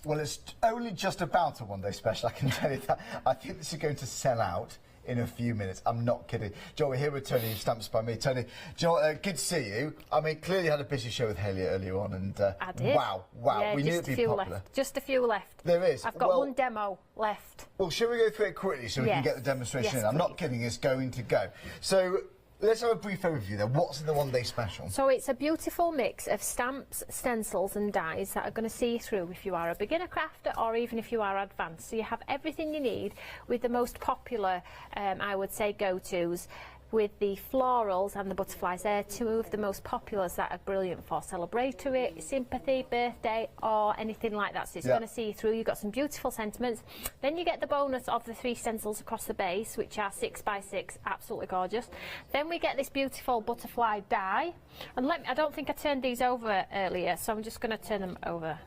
Well, it's only just about a one-day special, I can tell you that. I think this is going to sell out in a few minutes. I'm not kidding. Joe, we're here with Toni, Stamps by me. Toni, Joe, good to see you. I mean, clearly you had a busy show with Haley earlier on, and I did. Wow, yeah, we knew it'd be popular. Just a few left. There is. I've got one demo left. Well, shall we go through it quickly so we can get the demonstration in? I'm not kidding, it's going to go. So, let's have a brief overview then. What's in the one-day special? So it's a beautiful mix of stamps, stencils and dies that are going to see through if you are a beginner crafter or even if you are advanced. So you have everything you need with the most popular, I would say, go-tos. With the florals and the butterflies, they're two of the most populars that are brilliant for celebratory, sympathy, birthday or anything like that. So it's going to see you through. You've got some beautiful sentiments. Then you get the bonus of the 3 stencils across the base, which are 6 by 6, absolutely gorgeous. Then we get this beautiful butterfly die. And I don't think I turned these over earlier, so I'm just going to turn them over.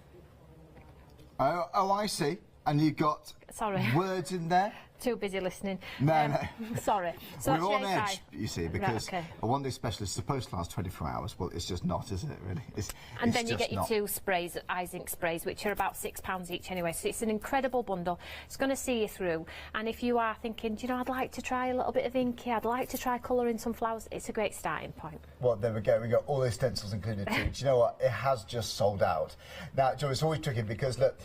Oh, I see. And you've got words in there? Too busy listening. No. Sorry. So we're on edge, you see, because a one-day special is supposed to last 24 hours. Well, it's just not, is it, really? And then you get your 2 sprays, eye zinc sprays, which are about £6 each anyway. So it's an incredible bundle. It's going to see you through. And if you are thinking, do you know, I'd like to try a little bit of inky, I'd like to try colouring some flowers, it's a great starting point. Well, there we go. We got all those stencils included too. Do you know what? It has just sold out. Now, Joe, it's always tricky because, look,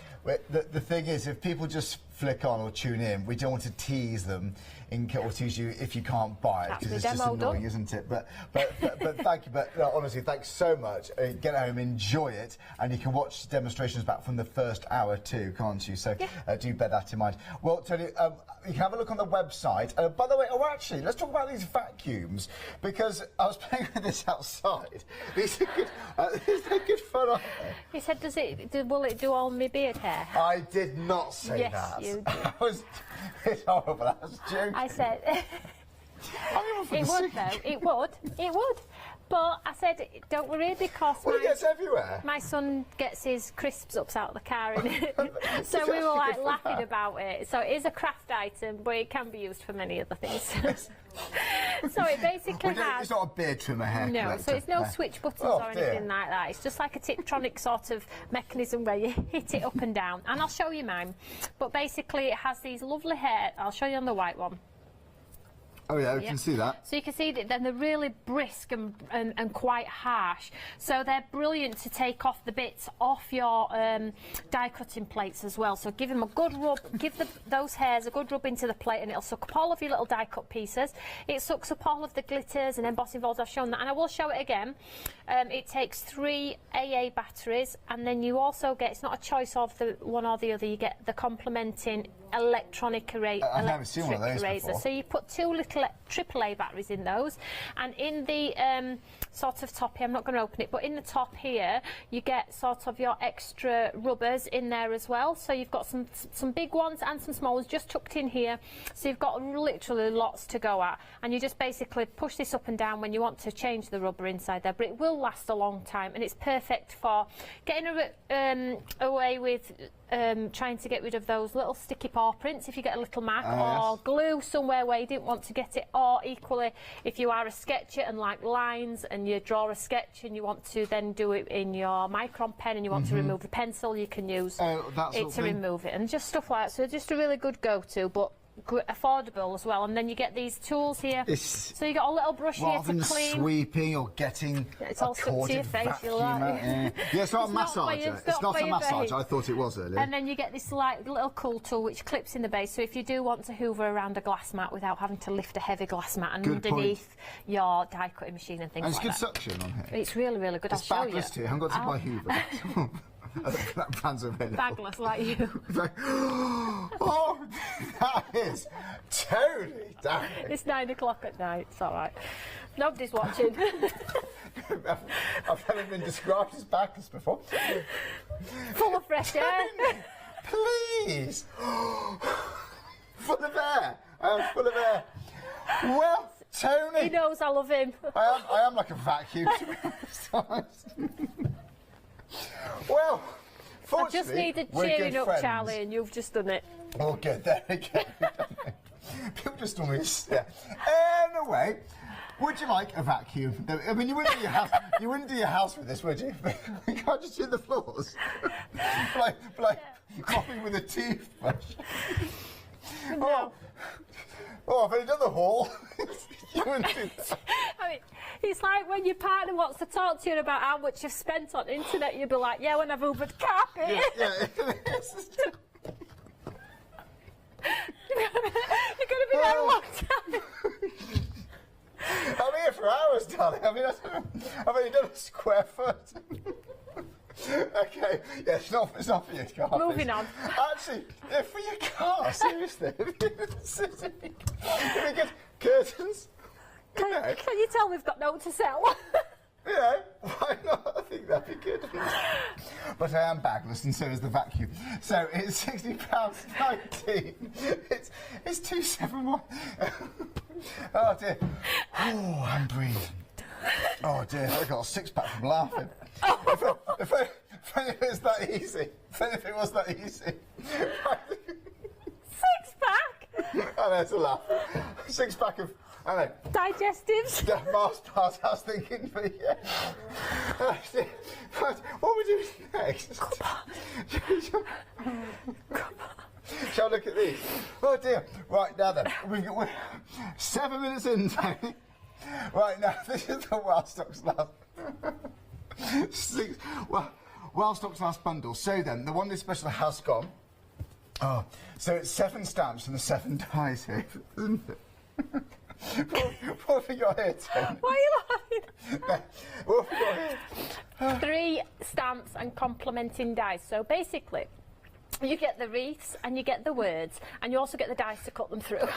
the thing is, if people just flick on or tune in, we don't want to tease them or tease you if you can't buy it, because it's just annoying, isn't it? But thank you. But no, honestly, thanks so much. Get home, enjoy it, and you can watch demonstrations back from the first hour too, can't you? So do bear that in mind. Well, Toni, you can have a look on the website. By the way, actually, let's talk about these vacuums, because I was playing with this outside. These are good fun, aren't they? You said, will it do all my beard hair? I did not say that. Yes, you did. It's horrible. I was joking. I said it would though. It would. But I said, don't worry, because it gets everywhere. My son gets his crisps ups out of the car, so we were like laughing about it. So it is a craft item, but it can be used for many other things. So it basically has. It's not a beard trimmer hair. No, collector. so it's no switch buttons or anything like that. It's just like a Tiptronic sort of mechanism where you hit it up and down. And I'll show you mine. But basically, it has these lovely hair. I'll show you on the white one. Oh yeah, we can see that. So you can see that then they're really brisk and quite harsh. So they're brilliant to take off the bits off your die cutting plates as well. So give them a good rub, give those hairs a good rub into the plate, and it'll suck up all of your little die cut pieces. It sucks up all of the glitters and embossing balls. I've shown that, and I will show it again. It takes 3 AA batteries, and then you also get, it's not a choice of the one or the other, you get the complementing electronic eraser. I've never seen one of those before. So you put 2 little AAA batteries in those, and in the sort of top here, I'm not going to open it, but in the top here you get sort of your extra rubbers in there as well. So you've got some big ones and some small ones just tucked in here, so you've got literally lots to go at, and you just basically push this up and down when you want to change the rubber inside there. But it will last a long time, and it's perfect for getting away with trying to get rid of those little sticky paw prints if you get a little mark, or glue somewhere where you didn't want to get it, or equally if you are a sketcher and like lines and you draw a sketch and you want to then do it in your micron pen and you want to remove the pencil, you can use it to remove it, and just stuff like that. So just a really good go-to, but affordable as well. And then you get these tools here, so you got a little brush here to clean. Sweeping or getting it's all stuck to your face, vacuum yeah, it's not a massager. It's not a massager. I thought it was earlier. And then you get this like little cool tool which clips in the base, so if you do want to hoover around a glass mat without having to lift a heavy glass mat underneath your die cutting machine and things like that. It's good suction on here. It's really, really good. I'll show you. Too. I haven't got to buy hoover. That brand's available. Bagless like you. Oh, that is Toni. Damn it. It's 9 o'clock at night. It's all right. Nobody's watching. I've never been described as backless before. Full of fresh air. Please. Full of air. I am full of air. Well, Toni. He knows I love him. I am like a vacuum. Well, I just needed cheering up, Charlie, and you've just done it. Oh, good. There we go. People just always. Yeah. Anyway, would you like a vacuum? I mean, you wouldn't do your house. You wouldn't do your house with this, would you? You can't just do the floors. mopping with a toothbrush. No. Oh, I've only done the haul. You wouldn't do that. I mean, it's like when your partner wants to talk to you about how much you've spent on internet, you'd be like, yeah, when I've Ubered carpet. Yeah. You're going to be there a long time. I'm here for hours, darling. I mean, I've only done a square foot. Okay, yeah, it's not for your car. Moving on. Actually, for your car, seriously. If we get curtains. Can you tell we've got no to sell? Yeah, why not? I think that'd be good. But I am bagless, and so is the vacuum. So it's £60.19. It's 271. Oh dear. Oh, I'm breathing. Oh dear, I got a six-pack from laughing. If only it was that easy. If only it was that easy. Six-pack? I know, it's a laugh. Six-pack of, I know. Digestives? Mars bars, I was thinking, but yeah. What are we doing next? Shall I look at these? Oh dear. Right, now then, we're 7 minutes in, Tony. Right, now, this is the Wild Stocks last... Wild Stocks last bundle. So then, the one this special has gone. Oh, so it's 7 stamps and the 7 dies here, isn't it? What have we got here, Tony? Why are you laughing? What have we got here? 3 stamps and complementing dice. So basically, you get the wreaths and you get the words, and you also get the dice to cut them through.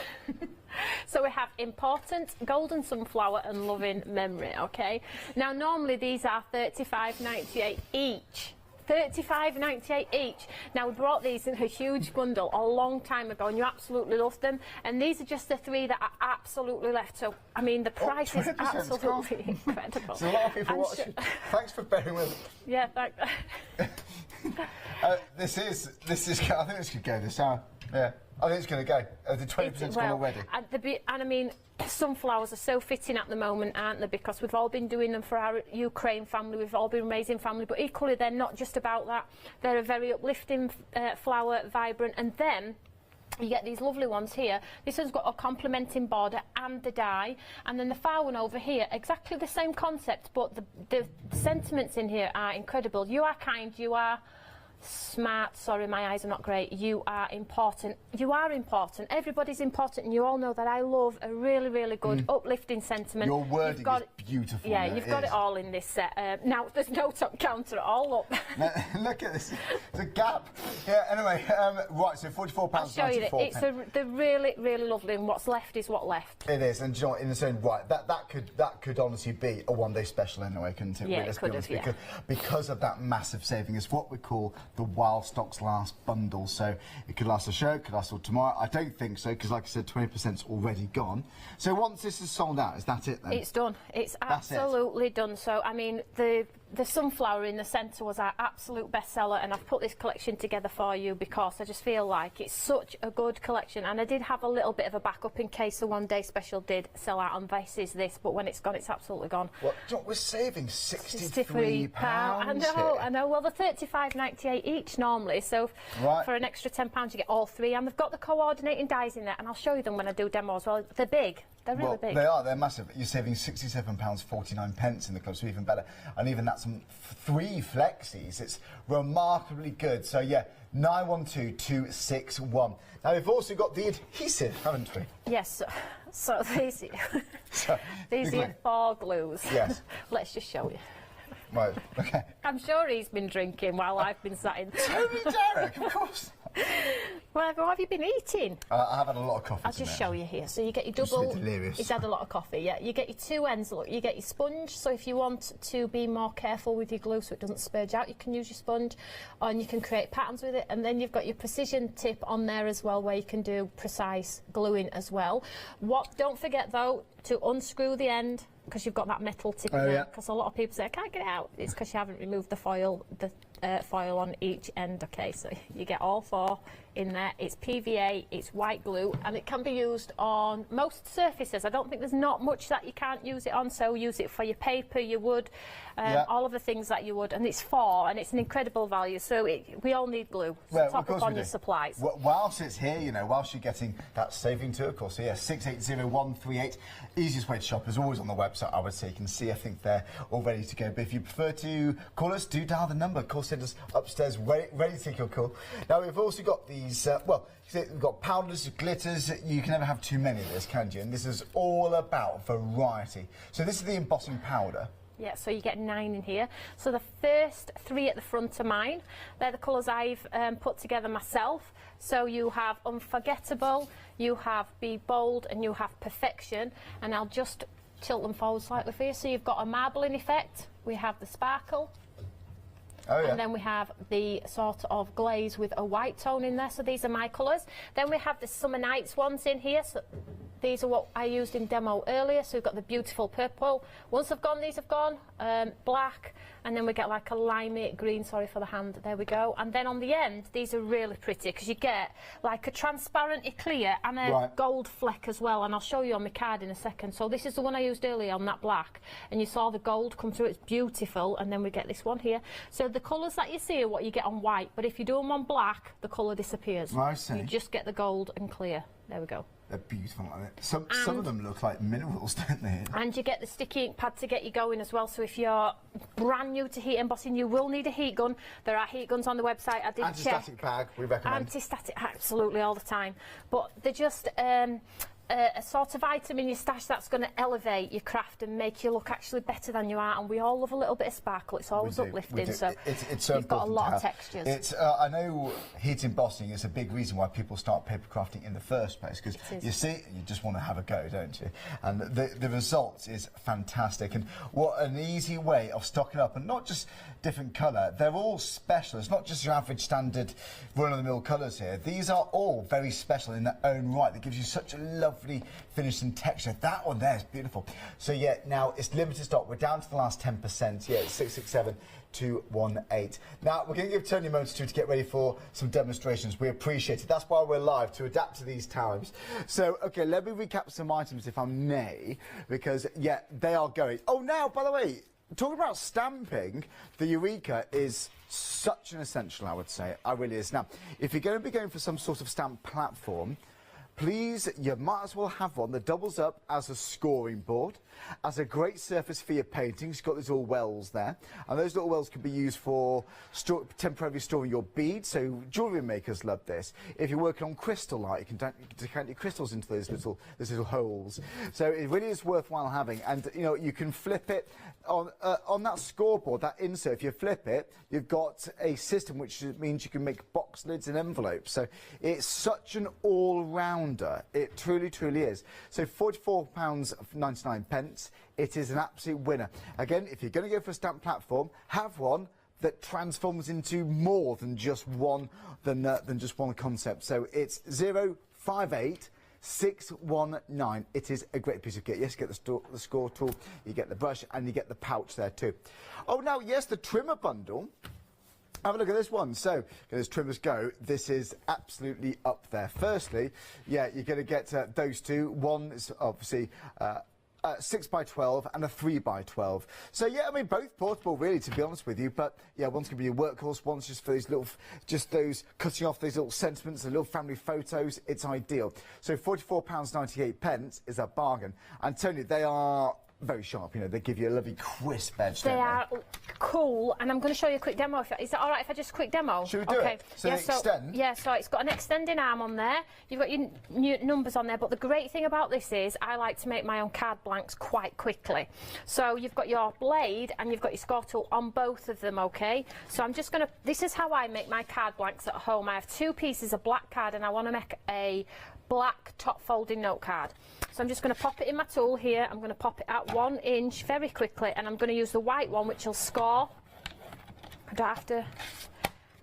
So we have Important, Golden Sunflower and Loving Memory, okay? Now normally these are $35.98 each. $35.98 each. Now we brought these in a huge bundle a long time ago and you absolutely loved them, and these are just the 3 that are absolutely left. So I mean the price is absolutely incredible. There's a lot of people watching. Thanks for bearing with us. Yeah, this is I think this could go this hour. Yeah, I think it's going to go. The 20%'s gone already. And I mean, sunflowers are so fitting at the moment, aren't they? Because we've all been doing them for our Ukraine family, we've all been raising family, but equally they're not just about that. They're a very uplifting flower, vibrant, and then you get these lovely ones here. This one's got a complementing border and the die, and then the far one over here, exactly the same concept, but the sentiments in here are incredible. You are kind, you are smart, sorry my eyes are not great, you are important. You are important, everybody's important, and you all know that I love a really, really good uplifting sentiment. Your wording is beautiful. Yeah, you've got it all in this set. Now, there's no top counter at all, look. Look at this, there's a gap. Yeah, anyway, right, so £44.94. I'll show you it. They're really, really lovely, and what's left is what left. It is, and you know, in its own right, that could honestly be a one-day special anyway, couldn't it? Yeah, it could have, yeah. Because of that massive saving. It's what we call the Wild Stocks last bundle, so it could last a show, it could last all tomorrow. I don't think so, because like I said, 20%'s already gone. So once this is sold out, is that it then? It's done. It's absolutely done. So I mean, the sunflower in the centre was our absolute bestseller, and I've put this collection together for you because I just feel like it's such a good collection, and I did have a little bit of a backup in case the one day special did sell out on this, but when it's gone, it's absolutely gone. What, we're saving £63. I know. Well, they're $35.98 each normally, so for an extra £10 you get all 3, and they've got the coordinating dies in there, and I'll show you them when I do demo as well. They're big. They're really big. They're massive. You're saving £67.49 in the club, so even better. And even that's 3 flexies. It's remarkably good. So yeah, 912261. Now we've also got the adhesive, haven't we? Yes. So these are 4 glues. Yes. Let's just show you. Right. Okay. I'm sure he's been drinking while I've been sat in. Tony Derrick, of course. Well, what have you been eating? I've had a lot of coffee. I'll just show you here. So you get your double. Delirious. He's had a lot of coffee. Yeah, you get your 2 ends. Look, you get your sponge. So if you want to be more careful with your glue so it doesn't spurge out, you can use your sponge, and you can create patterns with it. And then you've got your precision tip on there as well, where you can do precise gluing as well. Don't forget though to unscrew the end because you've got that metal tip in Oh, there. yeah. Because a lot of people say, I can't get it out. It's because you haven't removed the foil on each end. Okay, so you get all 4 in there. It's PVA, it's white glue, and it can be used on most surfaces. I don't think there's not much that you can't use it on, so use it for your paper, your wood, all of the things that you would, and it's 4, and it's an incredible value, so we all need glue. So Well, top up on your supplies. Whilst it's here, you know, whilst you're getting that saving too, of course, so yeah, 680138. Easiest way to shop is always on the website, I would say. You can see, I think they're all ready to go. But if you prefer to call us, do dial the number. Call centres upstairs, ready to take your call. Now, we've also got these, we've got powders, glitters. You can never have too many of this, can you? And this is all about variety. So this is the embossing powder. Yeah, so you get 9 in here. So the first 3 at the front are mine. They're the colours I've put together myself. So you have Unforgettable, you have Be Bold, and you have Perfection. And I'll just tilt them forward slightly for you. So you've got a marbling effect, we have the sparkle, Oh, yeah. and then we have the sort of glaze with a white tone in there. So these are my colours. Then we have the Summer Nights ones in here. So these are what I used in demo earlier. So we've got the beautiful purple. Once they've gone, these have gone. Black, and then we get like a limey green, sorry for the hand, there we go. And then on the end, these are really pretty because you get like a transparent clear and a gold fleck as well. And I'll show you on my card in a second. So this is the one I used earlier on that black, and you saw the gold come through, it's beautiful. And then we get this one here. So the colours that you see are what you get on white, but if you do them on black, the colour disappears. I see. You just get the gold and clear. There we go. They're beautiful, aren't they? Some of them look like minerals, don't they? And you get the sticky ink pad to get you going as well. So if you're brand new to heat embossing, you will need a heat gun. There are heat guns on the website. I did check. Anti-static bag, we recommend. Anti-static, absolutely, all the time. But they're just a sort of item in your stash that's going to elevate your craft and make you look actually better than you are. And we all love a little bit of sparkle. It's always uplifting. So it's so you've got a important lot to of have. textures. It's I know heat embossing is a big reason why people start paper crafting in the first place, because you see it and you just want to have a go, don't you? And the results is fantastic. And what an easy way of stocking up, and not just different colour. They're all special. It's not just your average standard run-of-the-mill colours here. These are all very special in their own right. That gives you such a lovely finish and texture. That one there is beautiful. So yeah, now it's limited stock. We're down to the last 10%. Yeah, it's 667218. Now we're going to give Toni a moment or two to get ready for some demonstrations. We appreciate it. That's why we're live, to adapt to these times. So okay, let me recap some items if I may, because yeah, they are going. Oh, now by the way, talking about stamping, the Eureka is such an essential, I would say. It really is. Now, if you're going to be going for some sort of stamp platform, please, you might as well have one that doubles up as a scoring board, as a great surface for your paintings. You've got these little wells there, and those little wells can be used for temporarily storing your beads, so jewellery makers love this. If you're working on crystal light, you can decant your crystals into those little holes. So it really is worthwhile having, and you know, you can flip it on that scoreboard, that insert. If you flip it, you've got a system which means you can make box lids and envelopes. So it's such an all-rounder. It truly, truly is. So £44.99. It is an absolute winner. Again, if you're going to go for a stamp platform, have one that transforms into more than just one concept. So it's 058619. It is a great piece of kit. Yes, you get the score tool, you get the brush, and you get the pouch there too. Oh, now, yes, the trimmer bundle. Have a look at this one. So, as trimmers go, this is absolutely up there. Firstly, yeah, you're going to get those two. One is obviously 6x12 and a 3x12. So yeah, I mean, both portable really, to be honest with you, but yeah, one's going to be your workhorse, one's just for these little, just those cutting off these little sentiments and little family photos. It's ideal. So £44.98 is a bargain. And Toni, they are very sharp, you know, they give you a lovely crisp edge. They are cool, and I'm going to show you a quick demo. Is that all right if I just quick demo? Should we do it? So yeah, extend? Yeah, so it's got an extending arm on there. You've got your numbers on there, but the great thing about this is I like to make my own card blanks quite quickly. So you've got your blade and you've got your score tool on both of them, okay? So I'm just going to, this is how I make my card blanks at home. I have 2 pieces of black card and I want to make a black top folding note card. So I'm just going to pop it in my tool here. I'm going to pop it at 1 inch very quickly, and I'm going to use the white one, which will score. I don't have to,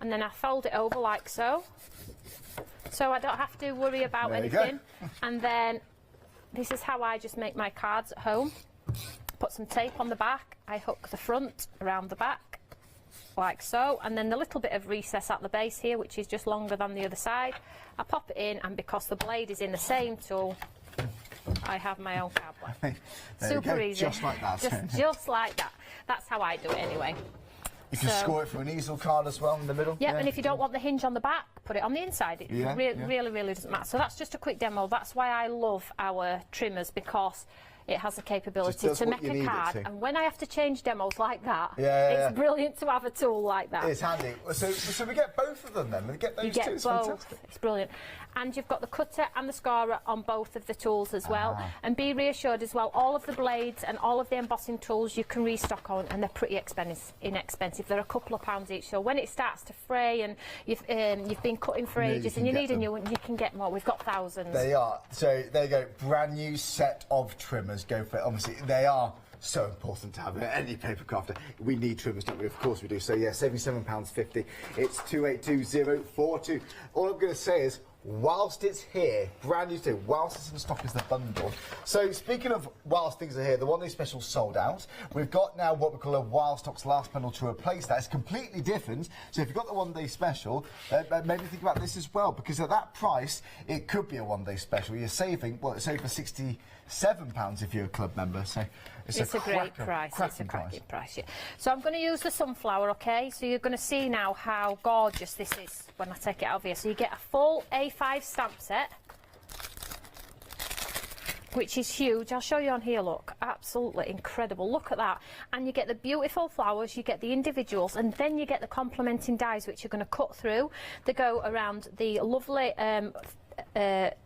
and then I fold it over like so. So I don't have to worry about anything. And then this is how I just make my cards at home. put some tape on the back. I hook the front around the back, like so, and then the little bit of recess at the base here, which is just longer than the other side, I pop it in, and because the blade is in the same tool, I have my own card blade. Super easy. Just like that. Just like that. That's how I do it anyway. You can score it from an easel card as well in the middle. Yeah, and if you don't want the hinge on the back, put it on the inside. It really doesn't matter. So that's just a quick demo. That's why I love our trimmers, because it has the capability to make a card, and when I have to change demos like that, it's brilliant to have a tool like that. It's handy. So we get both of them then? We get those you get two? It's both. fantastic. It's brilliant. And you've got the cutter and the scorer on both of the tools as well. And be reassured as well, all of the blades and all of the embossing tools you can restock on, and they're pretty inexpensive. They're a couple of pounds each. So when it starts to fray and you've been cutting for ages and you need a new one, you can get more. We've got thousands. They are. So there you go. Brand new set of trimmers. Go for it. Obviously, they are so important to have any paper crafter. We need trimmers, don't we? Of course we do. So yeah, £77.50. It's 282042. All I'm going to say is, whilst it's here, brand new too, whilst it's in stock is the bundle. So speaking of whilst things are here, the one day special sold out. We've got now what we call a while stock's last bundle to replace that. It's completely different. So if you've got the one day special, maybe think about this as well, because at that price, it could be a one day special. You're saving, well, it's over £67 if you're a club member. So it's a great price. It's a cracking price, yeah. So I'm going to use the sunflower, okay? So you're going to see now how gorgeous this is when I take it out of here. So you get a full A5 stamp set, which is huge. I'll show you on here, look. Absolutely incredible. Look at that. And you get the beautiful flowers, you get the individuals, and then you get the complementing dies, which you're going to cut through. They go around the lovely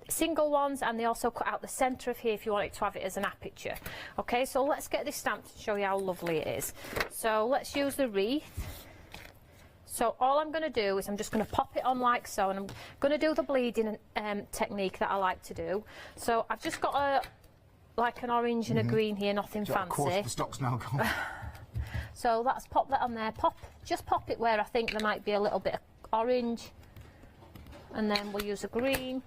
single ones, and they also cut out the centre of here if you want it to have it as an aperture. Okay, so let's get this stamped to show you how lovely it is. So let's use the wreath. So all I'm going to do is I'm just going to pop it on like so, and I'm going to do the bleeding technique that I like to do. So I've just got like an orange and a green here, nothing fancy. Of course, the stock's now gone. So let's pop that on there. Just pop it where I think there might be a little bit of orange, and then we'll use a green.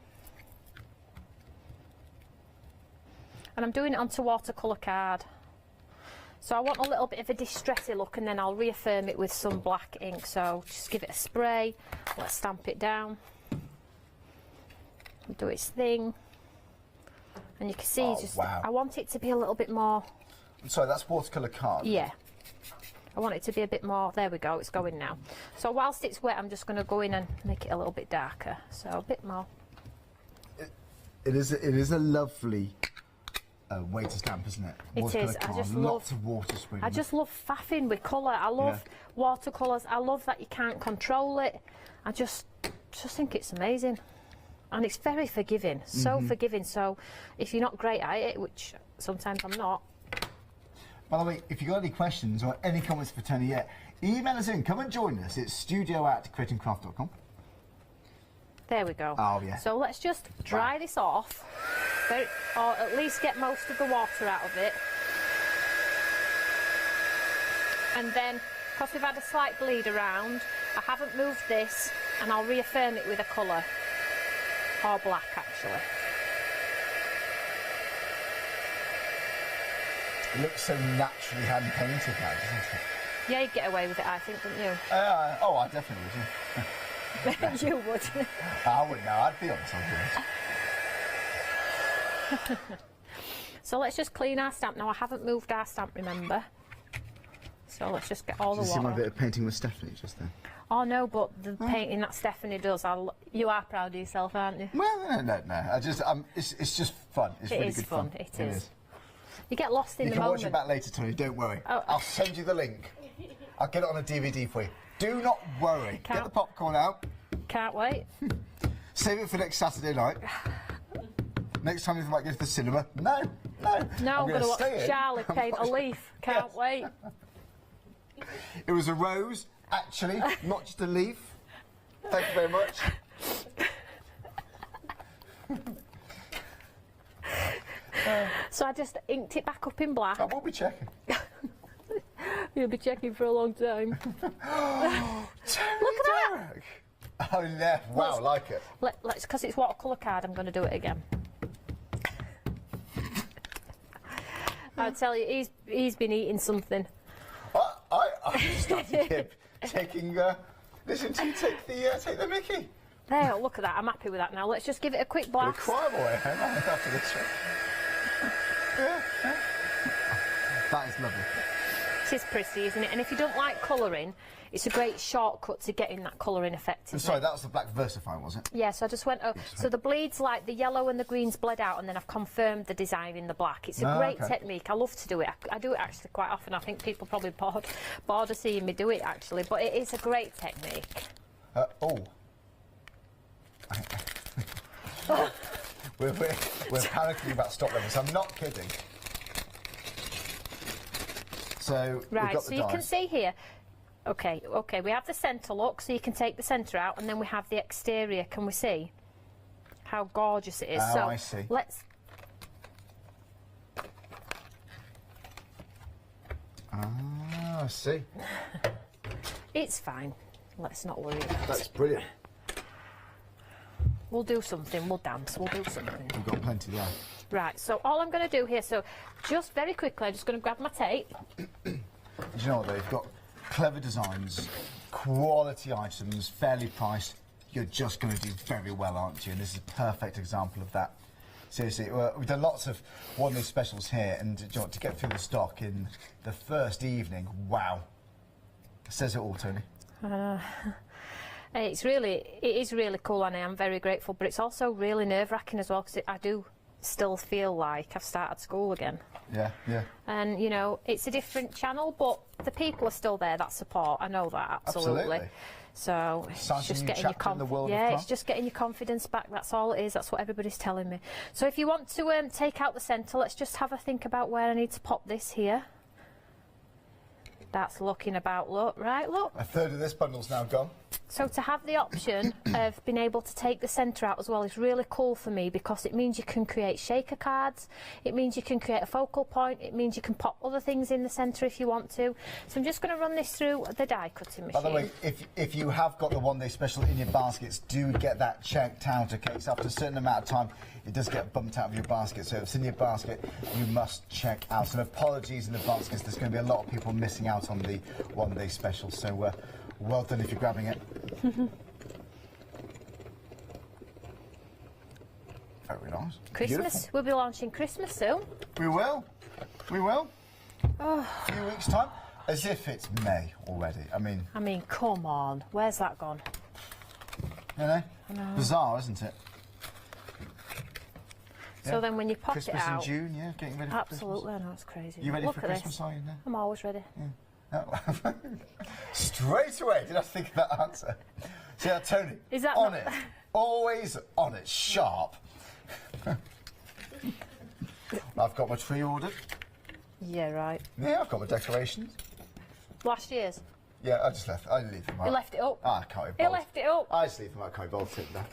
And I'm doing it onto watercolour card. So I want a little bit of a distressy look, and then I'll reaffirm it with some black ink. So just give it a spray. Let's stamp it down. Do its thing. And you can see, I want it to be a little bit more... Sorry, that's watercolour card? Yeah. I want it to be a bit more... There we go, it's going now. So whilst it's wet, I'm just going to go in and make it a little bit darker. So a bit more. It is a lovely... way to stamp, isn't it? It is. I just love lots of water spraying. I just love faffing with colour. I love watercolours. I love that you can't control it. I just think it's amazing, and it's very forgiving. So forgiving. So if you're not great at it, which sometimes I'm not. By the way, if you've got any questions or any comments for Tony yet, email us in. Come and join us. It's studio@creatingcraft.com. There we go. Oh yeah. So let's just dry this off. Or at least get most of the water out of it. And then, because we've had a slight bleed around, I haven't moved this, and I'll reaffirm it with a colour, or black actually. It looks so naturally hand painted now, doesn't it? Yeah, you'd get away with it, I think, wouldn't you? Oh, I definitely would. You would. I wouldn't know, I'd be honest, I would. So let's just clean our stamp. Now I haven't moved our stamp, remember? So let's just get all the water. Did you see my bit of painting with Stephanie just then? Oh no, but the painting that Stephanie does, you are proud of yourself, aren't you? Well, no. It's just fun. It's really good fun. It is. You get lost in the moment. You can watch it back later, Tony, don't worry. Oh. I'll send you the link. I'll get it on a DVD for you. Do not worry. Get the popcorn out. Can't wait. Save it for next Saturday night. Next time you might go to the cinema. No. I'm going to watch Charlie paint a leaf. Can't wait. It was a rose, actually, not just a leaf. Thank you very much. So I just inked it back up in black. I will be checking. You'll be checking for a long time. Look at that! Oh, yeah. Wow, I like it. Let's, because it's watercolour card, I'm going to do it again. I tell you, he's been eating something. I started him taking. Listen to him take the Mickey. There, look at that. I'm happy with that now. Let's just give it a quick blast. A choir boy after this one. That is lovely. It is pretty, isn't it? And if you don't like colouring, it's a great shortcut to getting that colouring effect. Sorry, that was the black Versify, was it? Yeah, so I just went. So the bleeds, like the yellow and the green's bled out, and then I've confirmed the design in the black. It's a great technique. I love to do it. I do it actually quite often. I think people probably bored of seeing me do it actually, but it is a great technique. We're panicking about stop levels. I'm not kidding. So right, we've got so you can see here. Okay, we have the centre look, so you can take the centre out, and then we have the exterior. Can we see how gorgeous it is? Oh, so I see. Let's. I see. It's fine. Let's not worry about it. That's brilliant. We'll do something. We'll dance. We'll do something. We've got plenty there. Right, so all I'm going to do here, so just very quickly, I'm just going to grab my tape. Do you know what, they've got clever designs, quality items, fairly priced. You're just going to do very well, aren't you? And this is a perfect example of that. Seriously, we've done lots of one-day specials here, and do you know what, to get through the stock in the first evening, wow. It says it all, Tony. It is really cool, and I am very grateful, but it's also really nerve-wracking as well, because I do still feel like I've started school again. Yeah. And, you know, it's a different channel, but the people are still there that support. I know that, absolutely. So it's just getting your it's just getting your confidence back. That's all it is. That's what everybody's telling me. So if you want to take out the centre, let's just have a think about where I need to pop this here. That's looking about, look. A third of this bundle's now gone. So to have the option of being able to take the centre out as well is really cool for me, because it means you can create shaker cards, it means you can create a focal point, it means you can pop other things in the centre if you want to. So I'm just going to run this through the die cutting machine. By the way, if you have got the one-day special in your baskets, do get that checked out, okay? So after a certain amount of time, it does get bumped out of your basket. So if it's in your basket, you must check out. And apologies in advance, because there's going to be a lot of people missing out on the one-day special. So well done if you're grabbing it. Very nice. Christmas. Beautiful. We'll be launching Christmas soon. We will. A few weeks' time. As if it's May already. I mean, come on. Where's that gone? You know? Bizarre, isn't it? So then when you pop Christmas it out... in June, yeah, getting ready for absolutely, I know, it's crazy. You ready Look for at Christmas, this. are you now? I'm always ready. Yeah. Oh. Straight away, did I think of that answer? See that, Tony? Is that on not... it? Always on it, sharp. I've got my tree ordered. Yeah, right. Yeah, I've got my decorations. Last year's? Yeah, I leave them out. You left it up? I can't be bothered. He left it up? I just leave them out, I can't be bothered sitting there.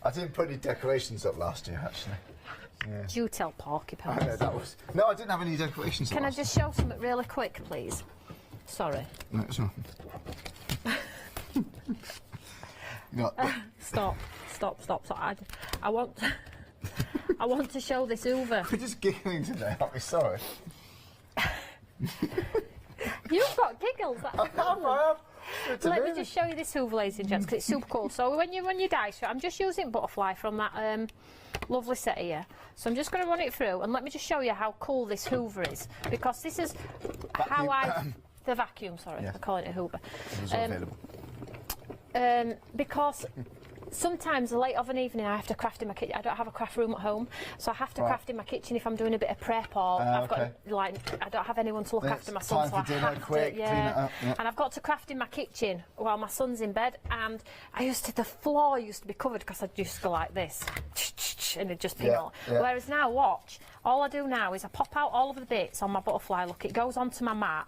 I didn't put any decorations up last year, actually. Yeah. Do tell Porcupine. I know, that was... No, I didn't have any decorations up Can I last just show something really quick, please? Sorry. No, it's not. No, Stop. I want I want to show this Hoover. we're just giggling today, aren't we? Sorry. You've got giggles. That's the problem. Let me Really? just show you this Hoover, ladies and gents, because it's super cool. So when you dice it, I'm just using butterfly from that lovely set here. So I'm just going to run it through, and let me just show you how cool this Hoover is, because this is how the vacuum. Sorry, Yes. I call it a Hoover. It was available. Because sometimes late of an evening I have to craft in my kitchen. I don't have a craft room at home, so I have to craft in my kitchen if I'm doing a bit of prep, or I've got I don't have anyone to look after my son, so I have quick, to, clean it up. Yeah. And I've got to craft in my kitchen while my son's in bed, and the floor used to be covered because I'd just go like this, and it'd just ping all. Whereas now, watch, all I do now is I pop out all of the bits on my butterfly. Look, it goes onto my mat.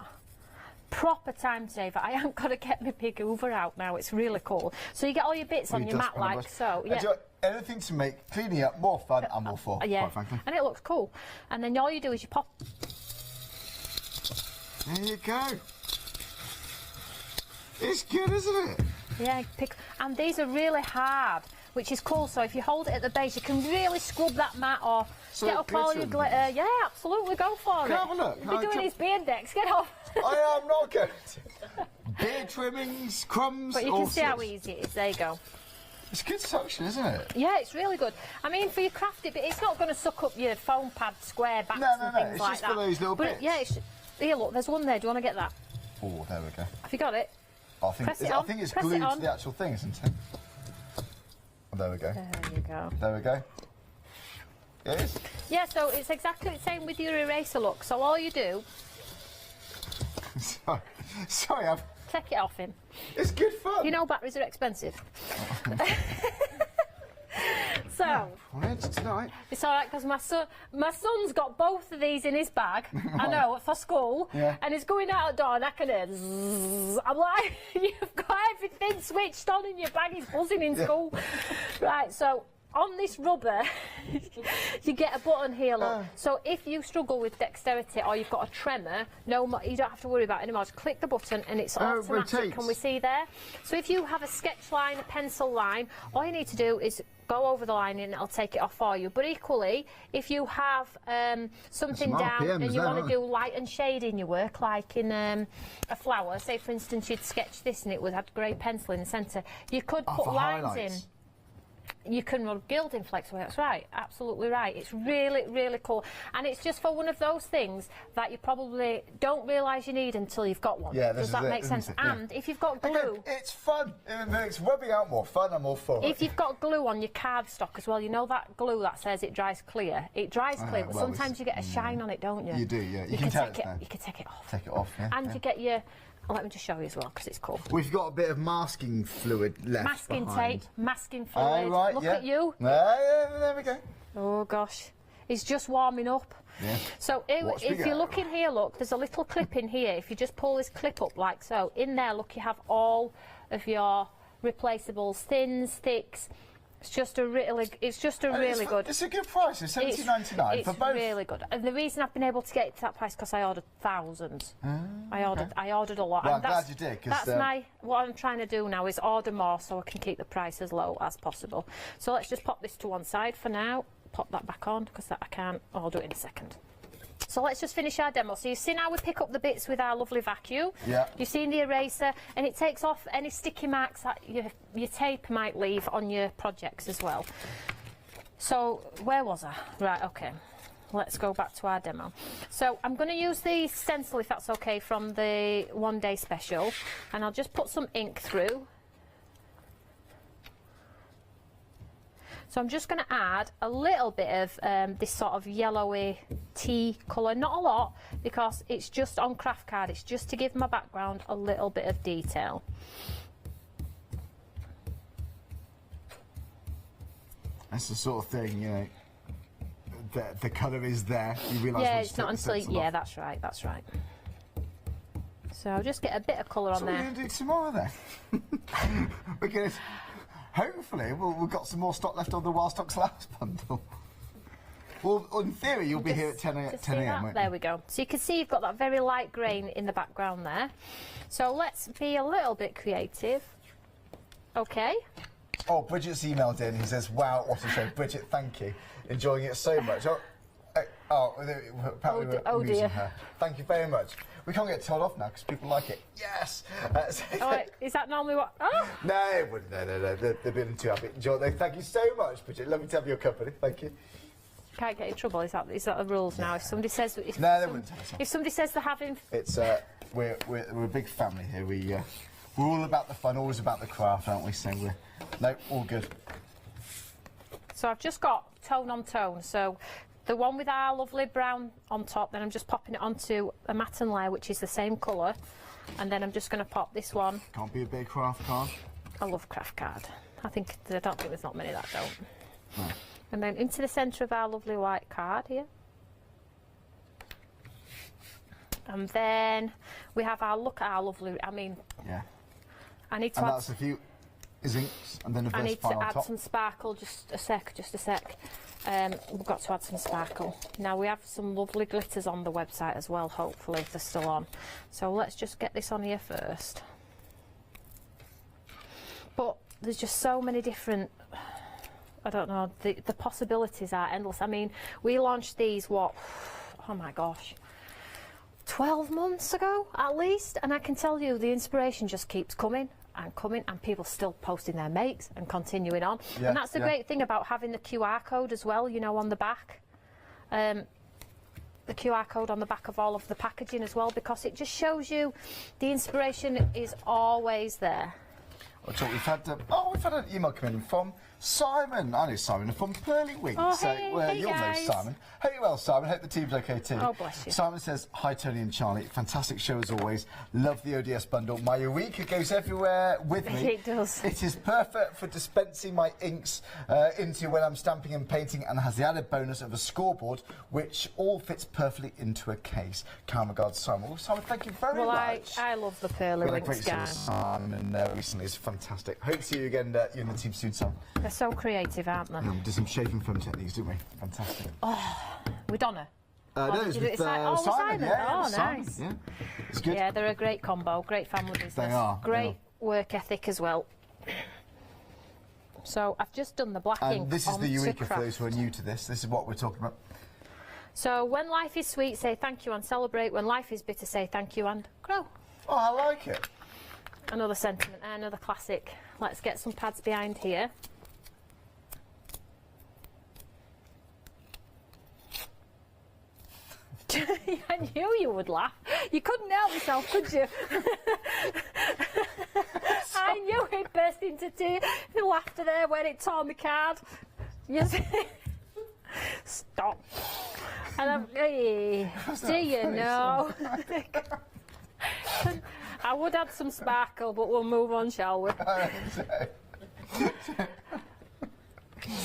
Proper time saver. I haven't got to get my big Hoover out now. It's really cool. So you get all your bits on your mat like so. Yeah. Anything to make cleaning up more fun, I'm all for, quite frankly. And it looks cool. And then all you do is you pop. There you go. It's good, isn't it? Yeah, and these are really hard, which is cool. So if you hold it at the base, you can really scrub that mat off. So get off all your glitter. Yeah, absolutely, go for it. Can I have a look? You're doing his beard next. Get off. I am not going to. Beard trimmings, crumbs. But you can see how easy it is. There you go. It's good suction, isn't it? Yeah, it's really good. I mean, for your crafty bit, it's not going to suck up your foam pad square backs and things it's like just that. for those little bits. Yeah, here, look, there's one there. Do you want to get that? Oh, there we go. Have you got it? I think it's glued to the actual thing, isn't it? Oh, there we go. There you go. There we go. It is? Yeah, so it's exactly the same with your eraser look. So all you do... Sorry, I've... Take it off him. It's good fun. You know batteries are expensive. So... tonight. It's all right, because my son's got both of these in his bag, I know, for school, and he's going out the door and I can hear zzz. I'm like, you've got everything switched on in your bag, he's buzzing in school. Right, so on this rubber, you get a button here, look. So if you struggle with dexterity or you've got a tremor, no, you don't have to worry about it anymore. Just click the button and it's automatic. Can we see there? So if you have a sketch line, a pencil line, all you need to do is go over the line and it'll take it off for you. But equally, if you have something down and you want to do light and shade in your work, like in a flower, say for instance you'd sketch this and it would have grey pencil in the centre, you could put lines in. You can run gilding flecks with it. That's right, absolutely right. It's really, really cool. And it's just for one of those things that you probably don't realise you need until you've got one. Yeah, does that make sense? And if you've got glue... Again, it's fun. It makes rubbing out more fun and more fun. If you've got glue on your cardstock as well, you know that glue that says it dries clear? It dries clear, but sometimes you get a shine on it, don't you? You do, yeah. You can take it. You can take it off. Take it off, yeah. And you get your... Let me just show you as well, because it's cool. We've got a bit of masking fluid left Masking behind. tape, masking fluid. Right, Look at you. There we go. Oh, gosh. It's just warming up. Yeah. So if you look in here, look, there's a little clip in here. If you just pull this clip up like so, in there, look, you have all of your replaceables, thins, thicks. It's just a really good. It's a good price. It's $17.99 for both. It's really good. And the reason I've been able to get it to that price because I ordered thousands. I ordered a lot. Well, and I'm glad you did. That's what I'm trying to do now is order more so I can keep the price as low as possible. So let's just pop this to one side for now. Pop that back on because I can't. I'll do it in a second. So let's just finish our demo. So you've seen how we pick up the bits with our lovely vacuum. Yeah. You've seen the eraser, and it takes off any sticky marks that your tape might leave on your projects as well. So where was I? Right, okay. Let's go back to our demo. So I'm going to use the stencil, if that's okay, from the one-day special, and I'll just put some ink through. So I'm just going to add a little bit of this sort of yellowy tea colour, not a lot, because it's just on craft card, it's just to give my background a little bit of detail. That's the sort of thing, you know, the colour is there, you realise yeah, it's not until, yeah, that's right, that's right. So I'll just get a bit of colour on there. We're going to do tomorrow then. We're going to... Hopefully, we've got some more stock left on the While Stocks Last bundle. Well, in theory, you'll be here at 10 a.m. won't you? There we go. So you can see you've got that very light grain in the background there. So let's be a little bit creative. Okay. Oh, Bridget's emailed in. He says, wow, what a show. Bridget, thank you. Enjoying it so much. Apparently we're amusing her. Thank you very much. We can't get told off now because people like it. Yes! Is that normally what... Oh. No, it wouldn't. No. They've been too happy. Thank you so much, Bridget. Lovely to have your company. Thank you. Can't get in trouble. Is that the rules now? If somebody says... No, they wouldn't. If somebody says they're having... It's, we're a big family here. We're all about the fun, always about the craft, aren't we? So no, all good. So I've just got tone on tone. So the one with our lovely brown on top, then I'm just popping it onto a matten layer, which is the same colour. And then I'm just going to pop this one. Can't be a big craft card. I love craft card. I don't think there's not many that don't. No. And then into the centre of our lovely white card here. And then we have our, look at our lovely, I mean... Yeah. I need to and add... that's a few inks, and then a I need to add top. some sparkle, just a sec. We've got to add some sparkle. Now we have some lovely glitters on the website as well, hopefully, if they're still on. So let's just get this on here first. there's just so many different, I don't know, the possibilities are endless. I mean, we launched these, oh my gosh, 12 months ago at least, and I can tell you the inspiration just keeps coming and coming, and people still posting their makes and continuing on. Yeah, and that's the great thing about having the QR code as well, you know, on the back. The QR code on the back of all of the packaging as well, because it just shows you the inspiration is always there. So we've had an email coming in from Simon. I know Simon from Pearly Wings. Oh, So hey you'll guys. know Simon. Hope you're well, Simon. Hope the team's okay too. Oh, bless you. Simon says, hi Tony and Charlie. Fantastic show as always. Love the ODS bundle. My Eureka goes everywhere with me. It does. It is perfect for dispensing my inks into when I'm stamping and painting, and has the added bonus of a scoreboard, which all fits perfectly into a case. Kind regards, Simon. Well, Simon, thank you very much. I love the Pearly We had a Wings great guy. Simon recently. It's fantastic. Hope to see you again, you and the team soon, Simon. They're so creative, aren't they? Did some shaving foam techniques, didn't we? Fantastic. With Donna. No, did it was you do it with Simon? Simon. Yeah, Oh, it was Simon. nice. Yeah, it's good. Yeah, they're a great combo, great family business. They are, they Great are. work ethic as well. So I've just done the black ink And this is the onto Eureka for craft. those who are new to this. This is what we're talking about. So when life is sweet, say thank you and celebrate. When life is bitter, say thank you and grow. Oh, I like it. Another sentiment, another classic. Let's get some pads behind here. I knew you would laugh. You couldn't help yourself, could you? I knew it burst into tears. Laughter there when it tore my card. Yes. Stop. And I'm, hey, do you know? I would add some sparkle, but we'll move on, shall we?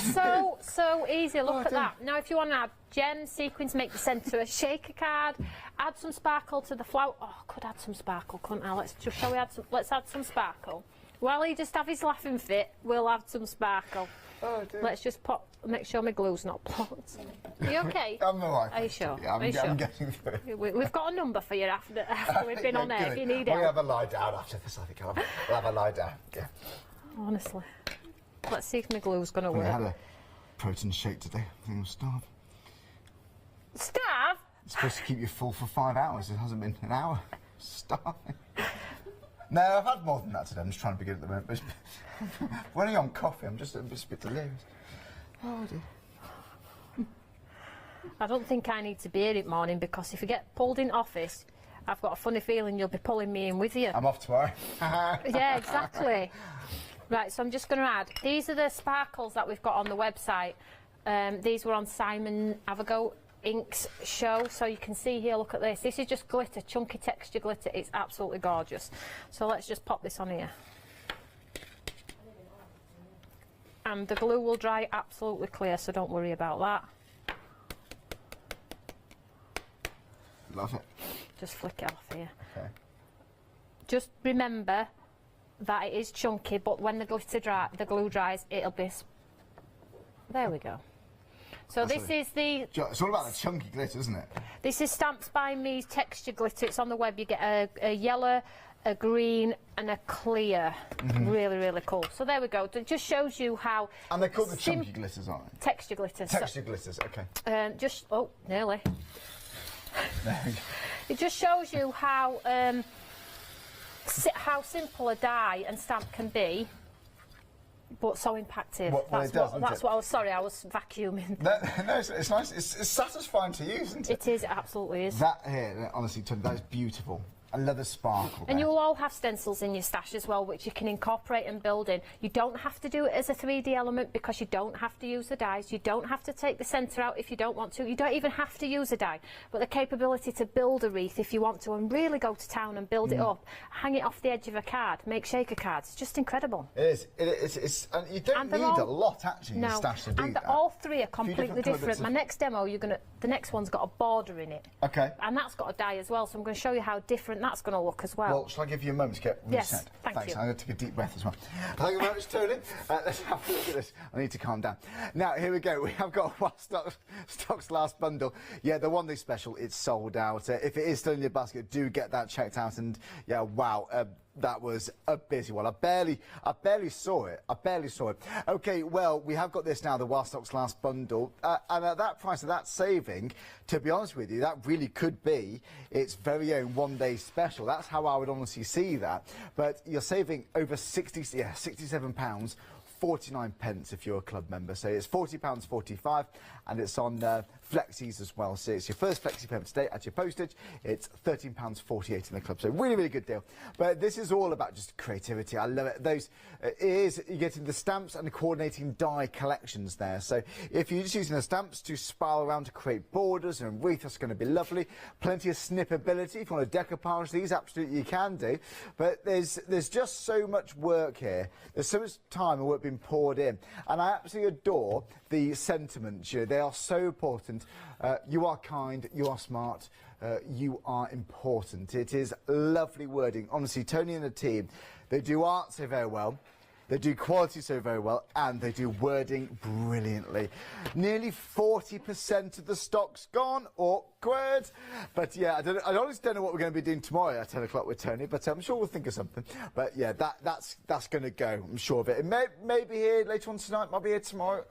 So easy, look at that. Now if you want to add gem sequins, make the centre a shaker card, add some sparkle to the flower. Oh, I could add some sparkle, couldn't I? Let's add some sparkle. While he just have his laughing fit, we'll add some sparkle. Oh, dear. Let's just make sure my glue's not plucked. Are you okay? I'm all right. Are you sure? Yeah, I'm getting through. We've got a number for you after we've been Yeah, on air if good. you need We'll help. have a lie down after this, I think. We'll have a lie down. Yeah. Honestly. Let's see if my glue's going to We had work. a protein shake today. I think I'm starved. Starve? It's supposed to keep you full for 5 hours. It hasn't been an hour. Starving. No, I've had more than that today. I'm just trying to be good at the moment. But when are you on coffee? I'm just a bit delirious. Oh dear. I don't think I need to be here in the morning, because if you get pulled in office, I've got a funny feeling you'll be pulling me in with you. I'm off tomorrow. Yeah, exactly. Right, so I'm just going to add. These are the sparkles that we've got on the website. These were on Simon Avago Ink's show, so you can see here, look at this. This is just glitter, chunky texture glitter. It's absolutely gorgeous. So let's just pop this on here. And the glue will dry absolutely clear, so don't worry about that. Love it. Just flick it off here. Okay. Just remember that it is chunky, but when the glue dries, it'll be. There we go. So That's this is the. It's all about the chunky glitter, isn't it? This is Stamped by Me texture glitter. It's on the web. You get a yellow, a green, and a clear. Really, really cool. So there we go. It just shows you how. And they're called the chunky glitters, aren't they? Texture glitters. Texture glitters, okay. Nearly. There we go. It just shows you how simple a die and stamp can be, but so impactful. Well, it does, That's what I was. Sorry, I was vacuuming. No, it's nice. It's satisfying to use, isn't it? It is, it absolutely is. That here, honestly, Tony, that is beautiful. I love the sparkle. And there. you'll all have stencils in your stash as well, which you can incorporate and build in. You don't have to do it as a 3D element, because you don't have to use the dies. You don't have to take the centre out if you don't want to. You don't even have to use a die. But the capability to build a wreath if you want to, and really go to town and build it up, hang it off the edge of a card, make shaker cards. It's just incredible. It is. It's and you don't need a lot actually in your stash to do and that. all three are completely different colour different. bits My of- next demo, the next one's got a border in it. Okay. And that's got a die as well, so I'm going to show you how different that's going to look as well. Well, shall I give you a moment to get Yes, reset? thank you. I'm going to take a deep breath as well. Thank you very much, Tony. Let's have a look at this. I need to calm down. Now, here we go. We have got one stock's last bundle. Yeah, the one day special, it's sold out. If it is still in your basket, do get that checked out. And yeah, wow. That was a busy one. I barely saw it. Okay, well, we have got this now, the While Stocks Last bundle. And at that price, at that saving, to be honest with you, that really could be its very own one-day special. That's how I would honestly see that. But you're saving over £67. 49 pence if you're a club member, so it's £40.45, and it's on Flexies as well. So it's your first Flexi payment today at your postage. It's £13.48 in the club, so really good deal. But this is all about just creativity. I love it. Those you're getting the stamps and the coordinating die collections there. So if you're just using the stamps to spiral around to create borders and wreath, that's going to be lovely. Plenty of snippability. If you want to decoupage these, absolutely you can do. But there's just so much work here. There's so much time and work being poured in, and I absolutely adore the sentiments. You know, they are so important. You are kind, you are smart, you are important. It is lovely wording. Honestly, Toni and the team, they do art so very well. They do quality so very well, and they do wording brilliantly. Nearly 40% of the stock's gone. Awkward. But yeah, I honestly don't know what we're going to be doing tomorrow at 10 o'clock with Toni, but I'm sure we'll think of something. But yeah, that's going to go, I'm sure of it. It may be here later on tonight, might be here tomorrow.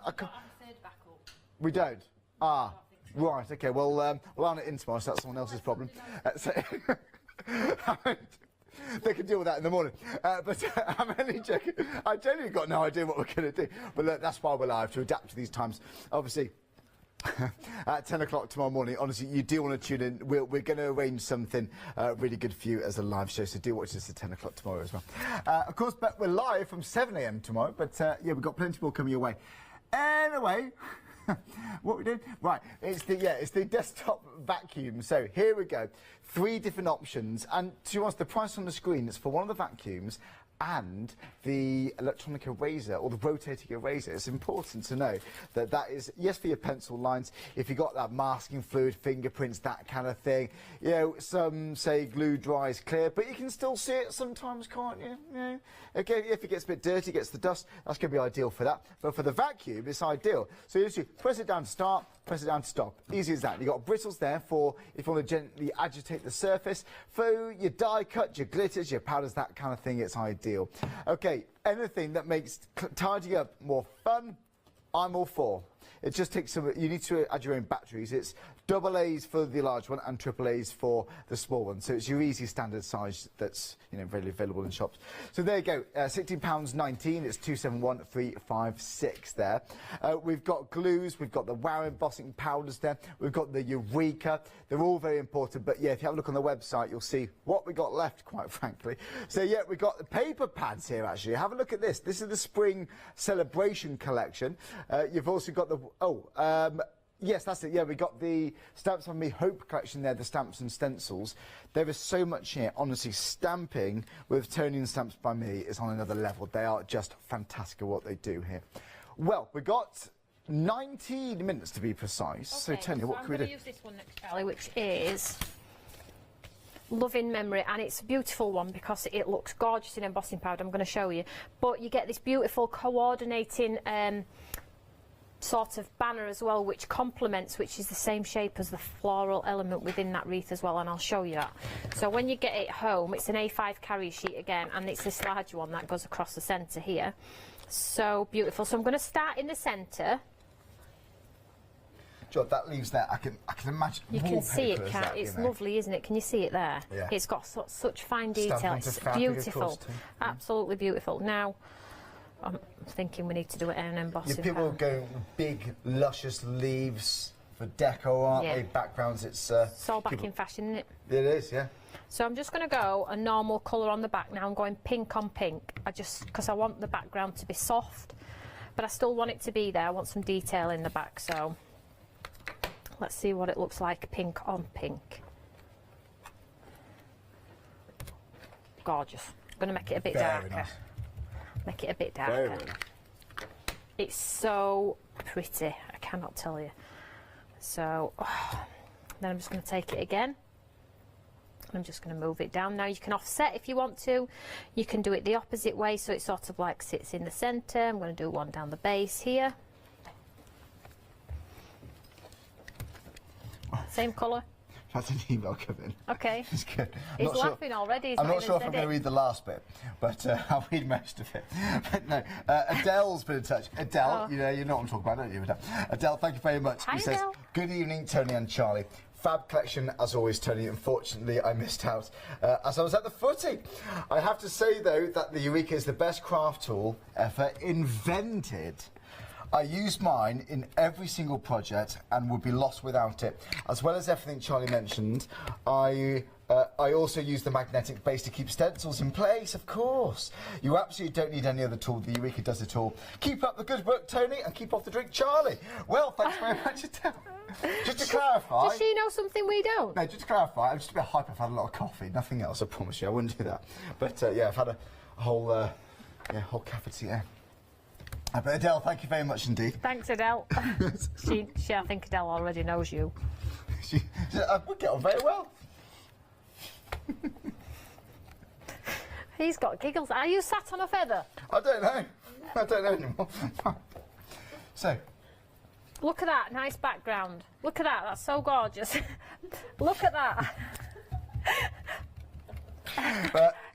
We don't? Ah, right, okay, well, we'll iron it in tomorrow, so that's someone else's problem. They can deal with that in the morning. But I'm only joking. I genuinely got no idea what we're going to do. But look, that's why we're live, to adapt to these times. Obviously, at 10 o'clock tomorrow morning, honestly, you do want to tune in. We're going to arrange something really good for you as a live show, so do watch this at 10 o'clock tomorrow as well. Of course, but we're live from 7 a.m. tomorrow, but yeah, we've got plenty more coming your way. Anyway... what we doing? Right, it's the desktop vacuum. So here we go. 3 different options, and to be honest, the price on the screen is for one of the vacuums and the electronic eraser, or the rotating eraser. It's important to know that that is, yes, for your pencil lines, if you've got that masking fluid, fingerprints, that kind of thing. You know, some say glue dries clear, but you can still see it sometimes, can't you? You know, again, if it gets a bit dirty, gets the dust, that's going to be ideal for that. But for the vacuum, it's ideal. So you just press it down to start, press it down to stop. Easy as that. You've got bristles there for if you want to gently agitate the surface. For your die cut, your glitters, your powders, that kind of thing, it's ideal. Okay, anything that makes tidying up more fun, I'm all for. It just takes some, you need to add your own batteries. It's AA's for the large one and AAA's for the small one. So it's your easy standard size that's, you know, readily available in shops. So there you go, £16.19, it's 271356 there. We've got glues, we've got the wow embossing powders there, we've got the Eureka. They're all very important, but yeah, if you have a look on the website, you'll see what we got left, quite frankly. So yeah, we've got the paper pads here actually. Have a look at this. This is the spring celebration collection. You've also got the, yes, that's it. Yeah, we got the Stamps on Me Hope collection there, the stamps and stencils. There is so much here. Honestly, stamping with Toni and Stamps by Me is on another level. They are just fantastic at what they do here. Well, we got 19 minutes to be precise. Okay, so, Toni, what can we do? I'm going to use this one next, Charlie, which is Loving Memory, and it's a beautiful one because it looks gorgeous in embossing powder. I'm going to show you. But you get this beautiful coordinating sort of banner as well, which complements, which is the same shape as the floral element within that wreath as well, and I'll show you that. So when you get it home, it's an A5 carrier sheet again, and it's this large one that goes across the centre here. So beautiful. So I'm going to start in the centre. John, that leaves there. I can imagine. You can see it, can't it? It's lovely, isn't it? Can you see it there? Yeah. It's got such fine detail. It's beautiful. Absolutely beautiful. Now, I'm thinking we need to do it in an embossing. Yeah, people go big, luscious leaves for deco, aren't they? Backgrounds, it's all back in fashion, isn't it? It is, yeah. So I'm just going to go a normal colour on the back now. I'm going pink on pink. Because I want the background to be soft, but I still want it to be there. I want some detail in the back, so let's see what it looks like pink on pink. Gorgeous. I'm going to make it a bit darker. Nice. Make it a bit darker. It's so pretty, I cannot tell you. So then I'm just going to take it again. I'm just going to move it down. Now you can offset if you want to. You can do it the opposite way, so it sort of like sits in the centre. I'm going to do one down the base here. Same colour. That's an email coming. Okay. It's good. He's laughing already. I'm not sure if I'm going to read the last bit, but I'll read most of it. But no, Adele's been in touch. Adele, you know what I'm talking about, don't you, Adele? Adele, thank you very much. Hi, He says, Adele. good evening, Tony and Charlie. Fab collection, as always, Tony. Unfortunately, I missed out as I was at the footy. I have to say, though, that the Eureka is the best craft tool ever invented. I use mine in every single project and would be lost without it. As well as everything Charlie mentioned, I also use the magnetic base to keep stencils in place, of course. You absolutely don't need any other tool. The Eureka does it all. Keep up the good work, Tony, and keep off the drink, Charlie. Well, thanks very much, Adele. Just to clarify... Does she know something we don't? No, just to clarify, I'm just a bit hyper. I've had a lot of coffee. Nothing else, I promise you. I wouldn't do that. But, yeah, I've had a whole cafetiere. But Adele, thank you very much indeed. Thanks, Adele. I think Adele already knows you. I would get on very well. He's got giggles. Are you sat on a feather? I don't know. I don't know anymore. So. Look at that, nice background. Look at that, that's so gorgeous. Look at that.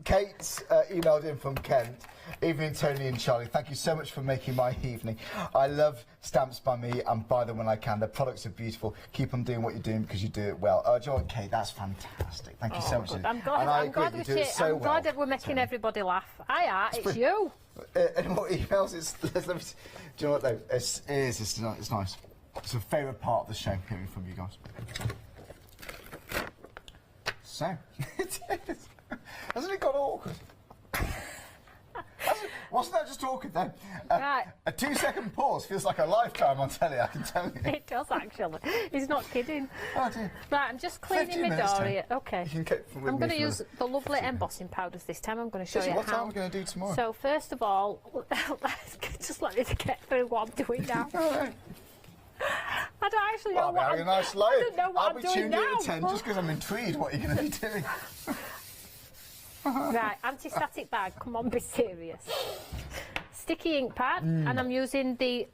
Kate's emailed in from Kent. Evening, Tony and Charlie. Thank you so much for making my evening. I love stamps by me and buy them when I can. The products are beautiful. Keep on doing what you're doing because you do it well. Oh, Joy, Kate, that's fantastic. Thank you so much. I'm glad that we're making everybody laugh. It's you. Any more emails? Do you know what though? It's nice. It's a favourite part of the show, hearing from you guys. So, hasn't it got awkward? Wasn't that just awkward then? Right. A 2-second pause feels like a lifetime on telly, I can tell you. It does actually. He's not kidding. Oh dear. Right, I'm just cleaning my door here. Okay. I'm going to use the lovely embossing powders this time. I'm going to show you how. What time are we going to do tomorrow? So first of all, just let me get through what I'm doing now. I don't actually know what I'm doing now. I'll be tuning in at 10 just because I'm intrigued what you're going to be doing. Right, anti-static bag, come on, be serious. Sticky ink pad, and I'm using the...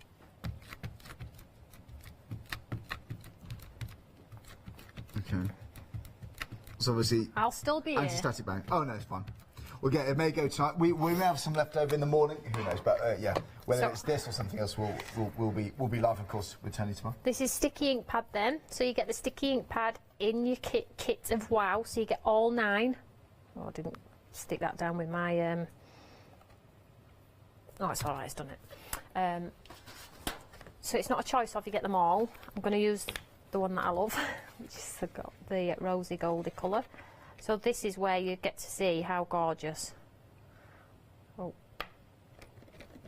Okay. So obviously... I'll still be here. Anti-static bag. Oh, no, it's fine. It may go tonight. We may have some left over in the morning. Who knows? But yeah, whether it's this or something else, we'll be live, of course, with Tony tomorrow. This is sticky ink pad then. So you get the sticky ink pad in your kit of Wow. So you get all 9. Oh, I didn't stick that down with my... Oh, it's all right, it's done it. So it's not a choice of you get them all. I'm going to use the one that I love, which is the rosy goldy colour. So this is where you get to see how gorgeous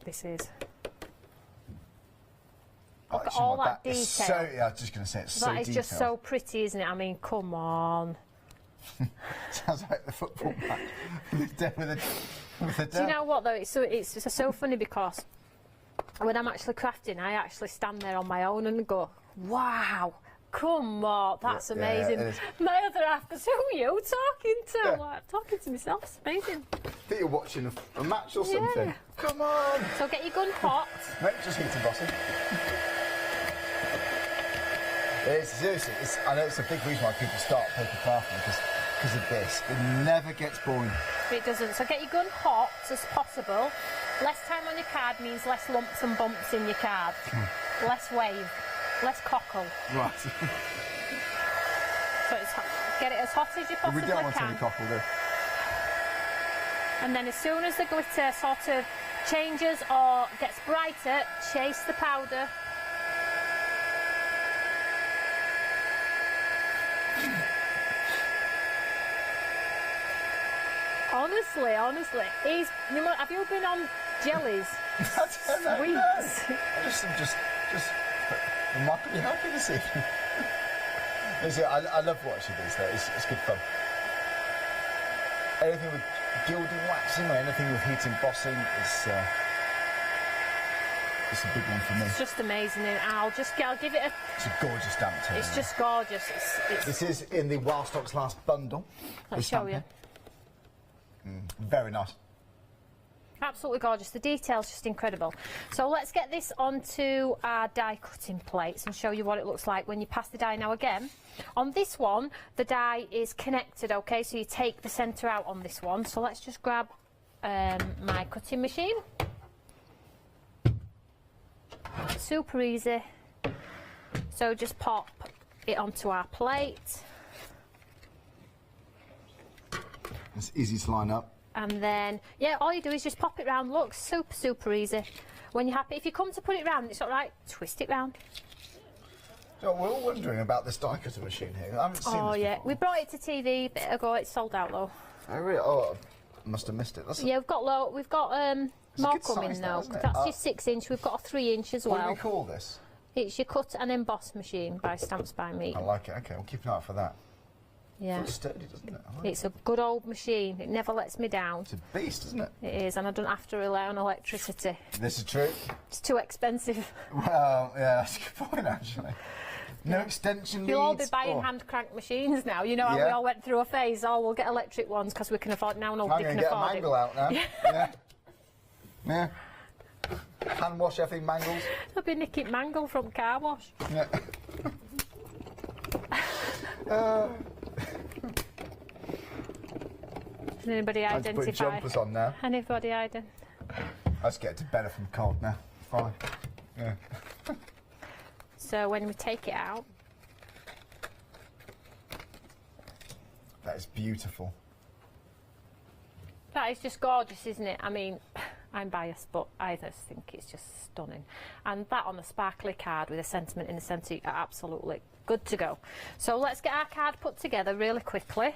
this is. Look at all that detail. So, yeah, I was just going to say, it's so detailed. That is just so pretty, isn't it? I mean, come on. Sounds like the football match with a Do you know what though? It's so funny because when I'm actually crafting, I actually stand there on my own and go, "Wow, come on, that's amazing." Yeah, my other half goes, "Who are you talking to?" Yeah. Like, I'm talking to myself. It's amazing. I think you're watching a match or something. Yeah. Come on. So get your gun hot. No, just heat embossing. Seriously, I know it's a big reason why people start paper crafting because of this. It never gets boring. It doesn't. So get your gun hot as possible. Less time on your card means less lumps and bumps in your card. Less wave. Less cockle. Right. So get it as hot as you possibly can. We don't want any cockle, though. And then as soon as the glitter sort of changes or gets brighter, chase the powder. Honestly, have you been on jellies? Sweets? I'm just remarkably happy this evening. I love watching these though, it's good fun. Anything with gilding waxing or anything with heat embossing is it's a big one for me. It's just amazing, and I'll give it a... It's a gorgeous stamp too. It's just gorgeous. This is in the Wild Stock's last bundle. Let's show you. Very nice. Absolutely gorgeous. The detail's just incredible. So let's get this onto our die cutting plates and show you what it looks like when you pass the die. Now again, on this one, the die is connected, okay? So you take the centre out on this one. So let's just grab my cutting machine. Super easy. So just pop it onto our plate. It's easy to line up. And then, yeah, all you do is just pop it round. Look, super, super easy. When you're happy, if you come to put it round, it's all right, twist it round. So we're all wondering about this die cutter machine here. I haven't seen Oh, this yeah. before. We brought it to TV a bit ago. It's sold out, though. Oh, really? Oh, I must have missed it. Yeah, we've got more good coming, size, though. isn't it? That's your 6-inch. We've got a 3-inch as What do well. we call this? It's your cut and emboss machine by Stamps by Me. I like it. Okay, we'll keep an eye out for that. Yeah. It's sturdy, doesn't it? I like It's a good old machine. It never lets me down. It's a beast, isn't it? It is, and I don't have to rely on electricity. This is true. It's too expensive. Well, yeah, that's a good point, actually. No extension leads. You'll all be buying Oh, hand crank machines now. You know how we Yeah. all went through a phase. Oh, we'll get electric ones because we can afford now. I'm Nobody going can to get a afford it. mangle out now. Yeah. Yeah. Hand wash everything mangles. There'll be Nicky Mangle from Car Wash. Yeah. Can anybody Time to put identify? jumpers on now. Anybody identify? Let's get to better from cold now. Fine. Yeah. So when we take it out, That is beautiful. that is just gorgeous, isn't it? I mean, I'm biased, but I just think it's just stunning. And that on a sparkly card with a sentiment in the centre, are absolutely good to go. So let's get our card put together really quickly.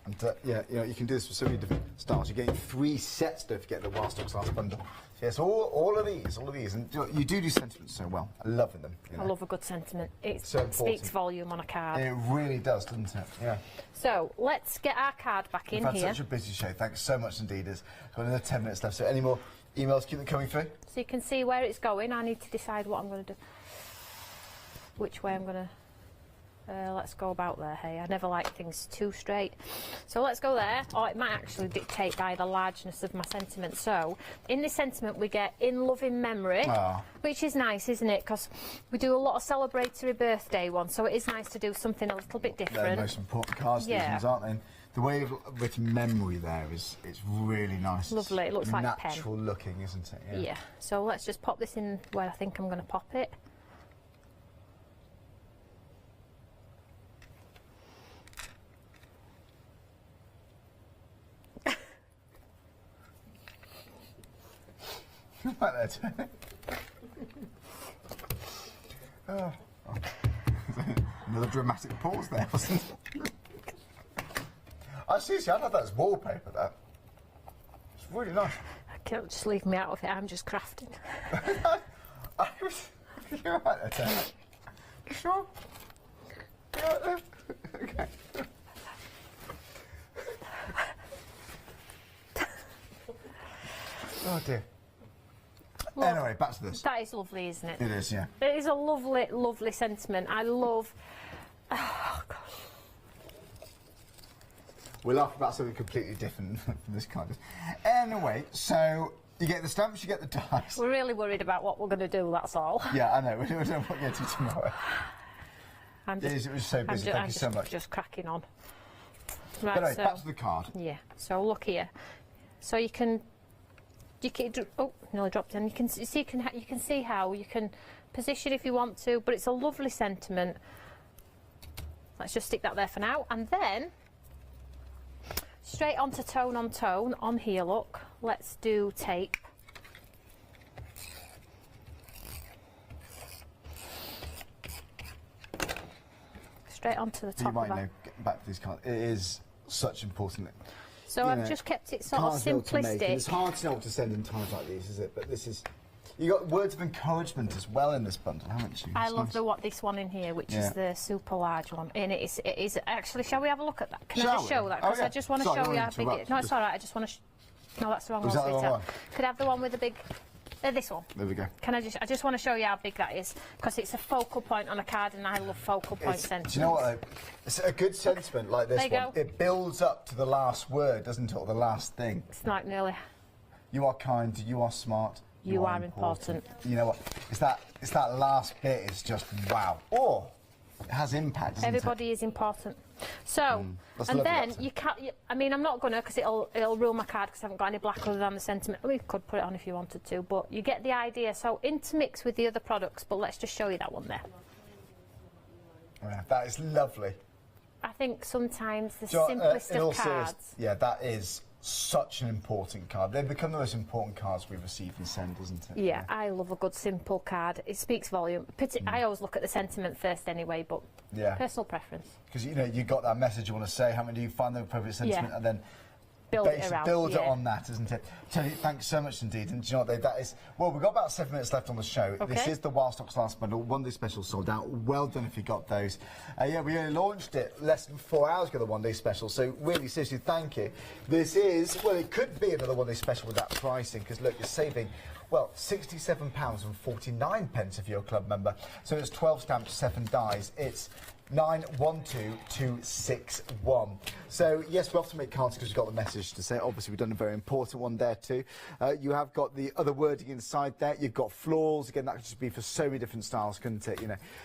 And yeah, you know, you can do this with so many different styles. You're getting 3 sets, don't forget the Wild Stocks last bundle. So yes, all of these. And you do sentiments so well. I'm loving them. You know. I love a good sentiment. It So important. speaks volume on a card. It really does, doesn't it? Yeah. So let's get our card back in We've had here. such a busy show. Thanks so much indeed. There's got another 10 minutes left. So any more emails, keep them coming through. So you can see where it's going. I need to decide what I'm going to do. Which way I'm going to... let's go about there, hey. I never like things too straight. So let's go there. Or it might actually dictate by the largeness of my sentiment. So in this sentiment we get in loving memory, which is nice, isn't it? Because we do a lot of celebratory birthday ones, so it is nice to do something a little bit different. They're the most important cards, these ones, aren't they? And the way of written memory there is it's really nice. Lovely. It looks like a pen. natural looking, isn't it? Yeah. So let's just pop this in where I think I'm going to pop it. Right there, Tony. Oh. Another dramatic pause there, wasn't it? Seriously, I'd have that as wallpaper, that. It's really nice. Can't just leave me out of it, I'm just crafting. You're right there, Tony. You sure? You're right there? Okay. Oh dear. Look, anyway, back to this. That is lovely, isn't it? It is, yeah. It is a lovely, lovely sentiment. I love... Oh, gosh. We'll laugh about something completely different from this kind of... Anyway, so you get the stamps, you get the dice. We're really worried about what we're going to do, that's all. Yeah, I know. We don't know what we're going to do tomorrow. It was so busy. Thank you so much. Just cracking on. Right, But anyway, so, back to the card. yeah. So look here. So you can oh, nearly dropped in. You can see how you can position if you want to, but it's a lovely sentiment. Let's just stick that there for now, and then straight onto tone on tone on here. Look, let's do tape. Straight onto the top. You might of know. Getting back to these cards, it is such important. So I've just kept it sort of simplistic. It's hard to know what to send in times like these, is it? But this is... You got words of encouragement as well in this bundle, haven't you? I love this one in here, which is the super large one. And it is actually. Shall we have a look at that? Can I just show that? Because I just want to show you how big it is. No, it's all right. I just want to. No, that's the wrong one. Was that the wrong one? Could I have the one with the big This one. There we go. I just want to show you how big that is, because it's a focal point on a card, and I love focal point sentiments. Do you know what, though? It's a good sentiment like this There you one. go. It builds up to the last word, doesn't it, or the last thing. It's like nearly. You are kind, you are smart, You are important. You know what? It's that last bit is just wow. Or it has impact, doesn't Everybody is important. So, and then you can't. I mean, I'm not gonna, because it'll ruin my card because I haven't got any black other than the sentiment. We could put it on if you wanted to, but you get the idea. So intermix with the other products, but let's just show you that one there. Yeah, that is lovely. I think sometimes the Do you know, simplest in all of cards. yeah, that is such an important card. They've become the most important cards we receive and send, isn't it? Yeah, I love a good simple card. It speaks volume. I always look at the sentiment first anyway, but personal preference. Because you got that message you want to say. How many do you find the appropriate sentiment, and then build it around. Build it on that, isn't it? Tony, thanks so much indeed. And do you know what? That is. Well, we've got about 7 minutes left on the show. Okay. This is the While Stocks Last bundle. One day special sold out. Well done if you got those. Yeah, we only launched it less than 4 hours ago. The one day special. So really, seriously, thank you. This is it could be another one day special with that pricing, because look, you're saving. Well, £67.49 if you're a club member. So it's 12 stamps, 7 dies. It's 912261. So yes, we often make cards because we've got the message to say. Obviously, we've done a very important one there too. You have got the other wording inside there. You've got florals. Again, that could just be for so many different styles, couldn't it?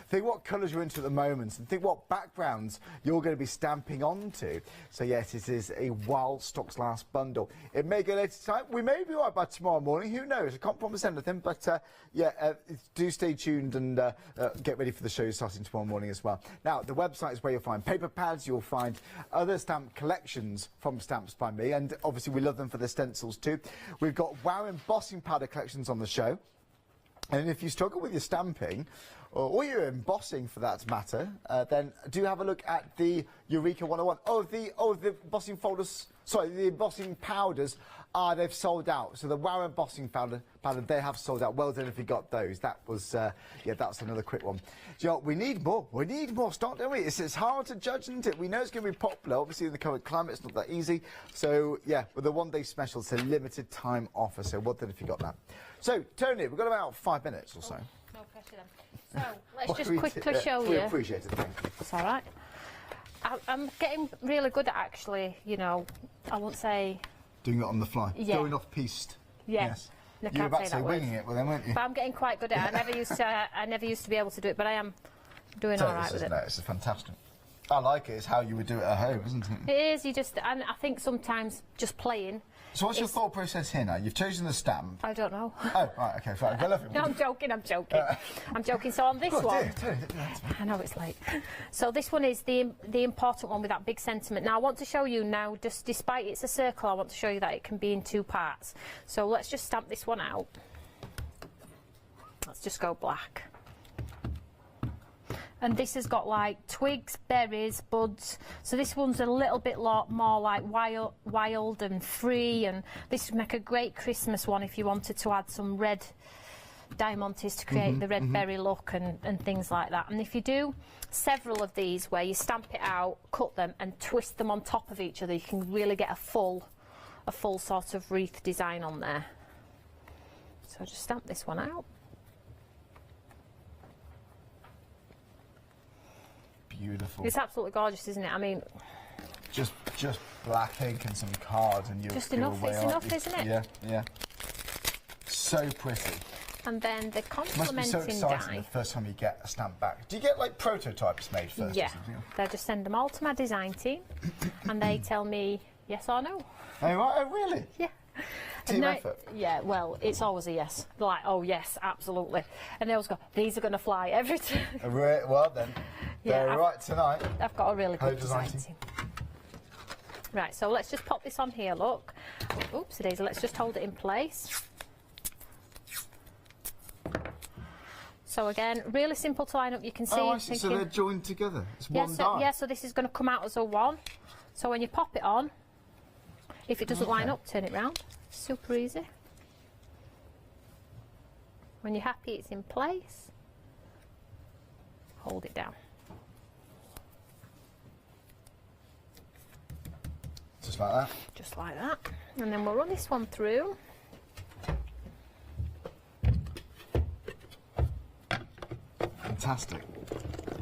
Think what colours you're into at the moment, and think what backgrounds you're going to be stamping onto. So yes, it is a While Stocks Last bundle. It may go later tonight. We may be right by tomorrow morning. Who knows? I can't promise anything, but do stay tuned and get ready for the show starting tomorrow morning as well. Now, the website is where you'll find paper pads, you'll find other stamp collections from Stamps by Me, and obviously we love them for the stencils too. We've got wow embossing powder collections on the show. And if you struggle with your stamping, or your embossing for that matter, then do have a look at the Eureka 101. The embossing folders, the embossing powders, they've sold out. So the wow embossing powder, they have sold out. Well done if you got those. That was, that's another quick one. Do you know, we need more. We need more stock, don't we? It's hard to judge, isn't it? We know it's going to be popular. Obviously, in the current climate, it's not that easy. So, yeah, with the one-day special, it's a limited time offer. So well done if you got that. So, Tony, we've got about 5 minutes or so. No pressure then. So, let's just quickly show you. We appreciate it, thank you. It's all right. I'm getting really good at actually, I won't say... Doing it on the fly. Yeah. Going off piste. Yeah. Yes. I You were can't about say to say that winging word. it, well then, weren't you? But I'm getting quite good at it. I never used to be able to do it, but I am doing all right with it. It's fantastic. I like it. It's how you would do it at home, isn't it? It is. And I think sometimes just playing. So what's your thought process here now? You've chosen the stamp. I don't know. Oh, right, okay, fine. Well, No, I'm joking. I'm joking. So on this one, dear. I know it's late. So this one is the important one with that big sentiment. Now I want to show you now, just despite it's a circle, I want to show you that it can be in 2 parts. So let's just stamp this one out. Let's just go black. And this has got like twigs, berries, buds. So this one's a little bit more like wild and free. And this would make a great Christmas one if you wanted to add some red diamantes to create the red berry look and things like that. And if you do several of these where you stamp it out, cut them and twist them on top of each other, you can really get a full sort of wreath design on there. So just stamp this one out. Beautiful. It's absolutely gorgeous, isn't it? I mean, just black ink and some cards, and you're just enough. It's enough, isn't it? Yeah. So pretty. And then the It must be complementing so exciting die. the first time you get a stamp back. Do you get like prototypes made first? Yeah, Or something? they just send them all to my design team, and they tell me yes or no. Oh, right, oh really? Yeah. Team effort. Yeah, well, it's always a yes. They're like, oh yes, absolutely. And they always go, these are going to fly every time. Well then, Yeah, they're right tonight. I've got a really Hello, good design design team. Right, so let's just pop this on here, look. Oops, it is. Let's just hold it in place. So again, really simple to line up. You can see. Oh, I see. So they're joined together. It's one die. Yeah, so this is going to come out as a 1. So when you pop it on, if it doesn't line up, turn it round. Super easy. When you're happy it's in place, hold it down. Just like that. Just like that. And then we'll run this one through. fantastic.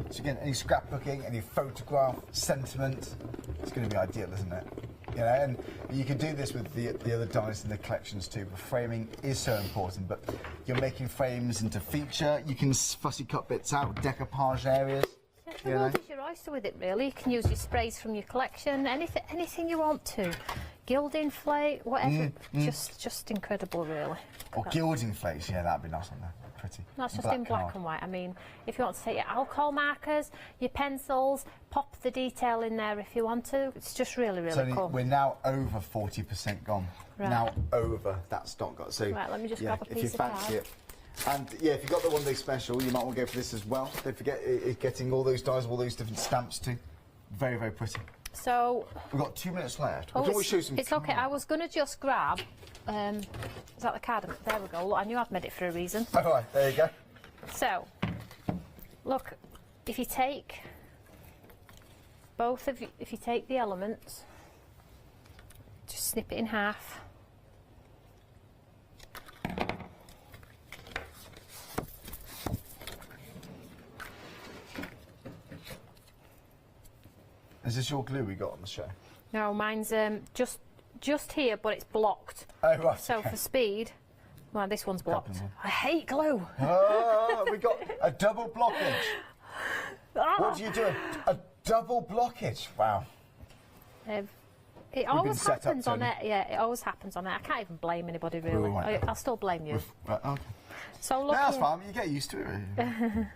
So again, any scrapbooking, any photograph, sentiment, it's going to be ideal, isn't it? You know, and you can do this with the other dies in the collections too, but framing is so important. But you're making frames into feature, you can fussy cut bits out, decoupage areas. The world is your oyster with it, really. You can use your sprays from your collection, anything you want to. Gilding flake, whatever, just incredible, really. Or gilding flakes, yeah, that'd be nice on there. Pretty. That's just in black and white. I mean, if you want to take your alcohol markers, your pencils, pop the detail in there if you want to. It's just really, really Toni, cool. we're now over 40% gone. Right. Now over that stock got. So right, let me just yeah, grab a if piece you of fancy card. it. And yeah, if you've got the one day special, you might want to go for this as well. Don't forget getting all those dies, all those different stamps too. Very, very pretty. So We've got 2 minutes left. oh, We can always show some it's okay. cards. I was going to just grab. Is that the card? There we go. Look, I knew I'd made it for a reason. All right, there you go. So, look, if you take if you take the elements, just snip it in half. Is this your glue we got on the show? No, mine's just here, but it's blocked. Oh, right. So okay. for speed, well, this one's blocked. Happening. I hate glue. Oh, we got a double blockage. What do you do? A double blockage. Wow. It always set up, happens on Toni. it. Yeah, it always happens on it. I can't even blame anybody really. Right. I'll still blame you. Right, okay. So No, look that's here. fine. You get used to it.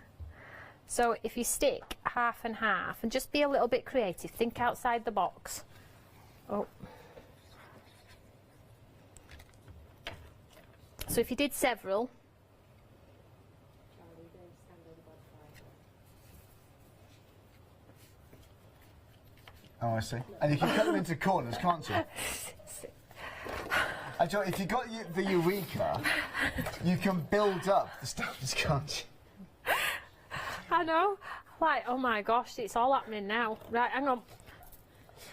So if you stick half and half, and just be a little bit creative, think outside the box. Oh. So if you did several, Oh, I see. And you can cut them into corners, can't you? And Joe, if you got the Eureka, you can build up the stamps, can't you? I know, like, oh my gosh, it's all happening now. Right, hang on.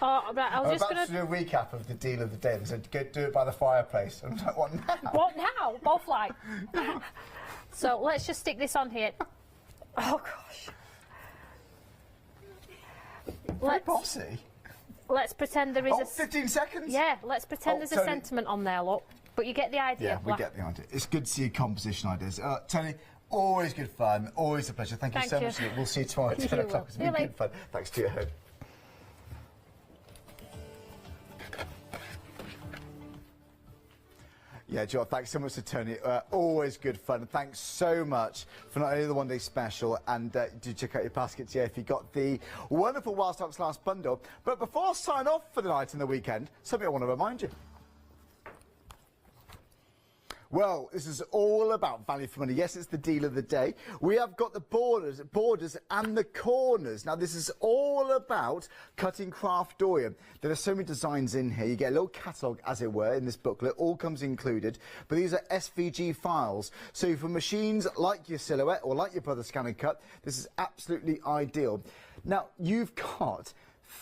Oh, right, I was I'm just about going to do a recap of the deal of the day. They said, go do it by the fireplace. I'm like, what now? What now? Both like. So let's just stick this on here. Oh gosh. Very bossy. Let's pretend there is Oh, a 15 seconds? yeah. Let's pretend Oh, there's a Toni. sentiment on there. Look, but you get the idea. Yeah, we get the idea. It's good to see your composition ideas. Toni, always good fun. Always a pleasure. Thank you Thank so you. much. We'll see you tomorrow at 10 You o'clock. will. It's See you been later. good fun. Thanks to your home. Yeah, Joe, thanks so much to Toni. Always good fun. Thanks so much for not only the one day special, and do check out your baskets, yeah, if you got the wonderful Wild Stocks Last Bundle. But before I sign off for the night and the weekend, something I want to remind you. Well, this is all about value for money. Yes, it's the deal of the day. We have got the borders and the corners. Now, this is all about cutting craft dorian. There are so many designs in here. You get a little catalogue, as it were, in this booklet. All comes included. But these are SVG files. So for machines like your Silhouette or like your Brother Scan and Cut, this is absolutely ideal. Now, you've got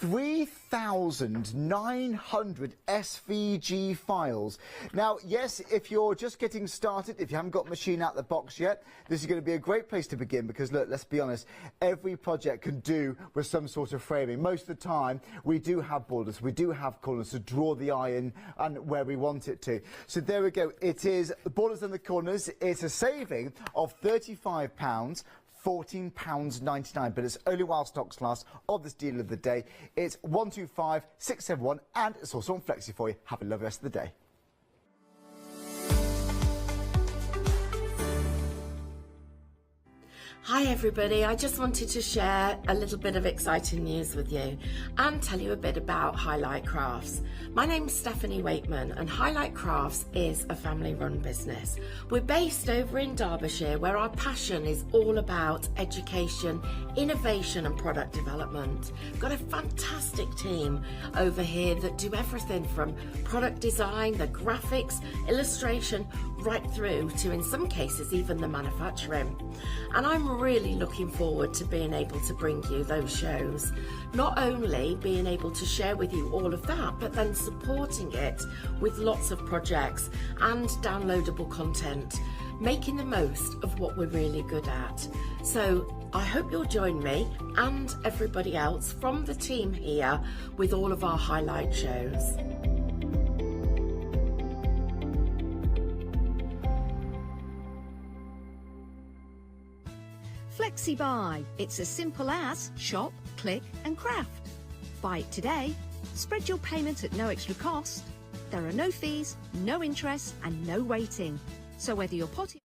3,900 SVG files. Now, yes, if you're just getting started, if you haven't got machine out the box yet, this is going to be a great place to begin because, look, let's be honest, every project can do with some sort of framing. Most of the time, we do have borders, we do have corners to draw the eye in and where we want it to. So there we go. It is the borders and the corners. It's a saving of £35. £14.99, but it's only while stocks last of this deal of the day. It's 125671, and it's also on Flexi for you. Have a lovely rest of the day. Hi everybody, I just wanted to share a little bit of exciting news with you and tell you a bit about Highlight Crafts. My name's Stephanie Wakeman and Highlight Crafts is a family run business. We're based over in Derbyshire where our passion is all about education, innovation and product development. We've got a fantastic team over here that do everything from product design, the graphics, illustration, right through to in some cases even the manufacturing. And I'm really looking forward to being able to bring you those shows. Not only being able to share with you all of that, but then supporting it with lots of projects and downloadable content, making the most of what we're really good at. So I hope you'll join me and everybody else from the team here with all of our highlight shows. Flexi Buy. It's as simple as shop, click and craft. Buy it today, spread your payment at no extra cost. There are no fees, no interest and no waiting. So whether you're potting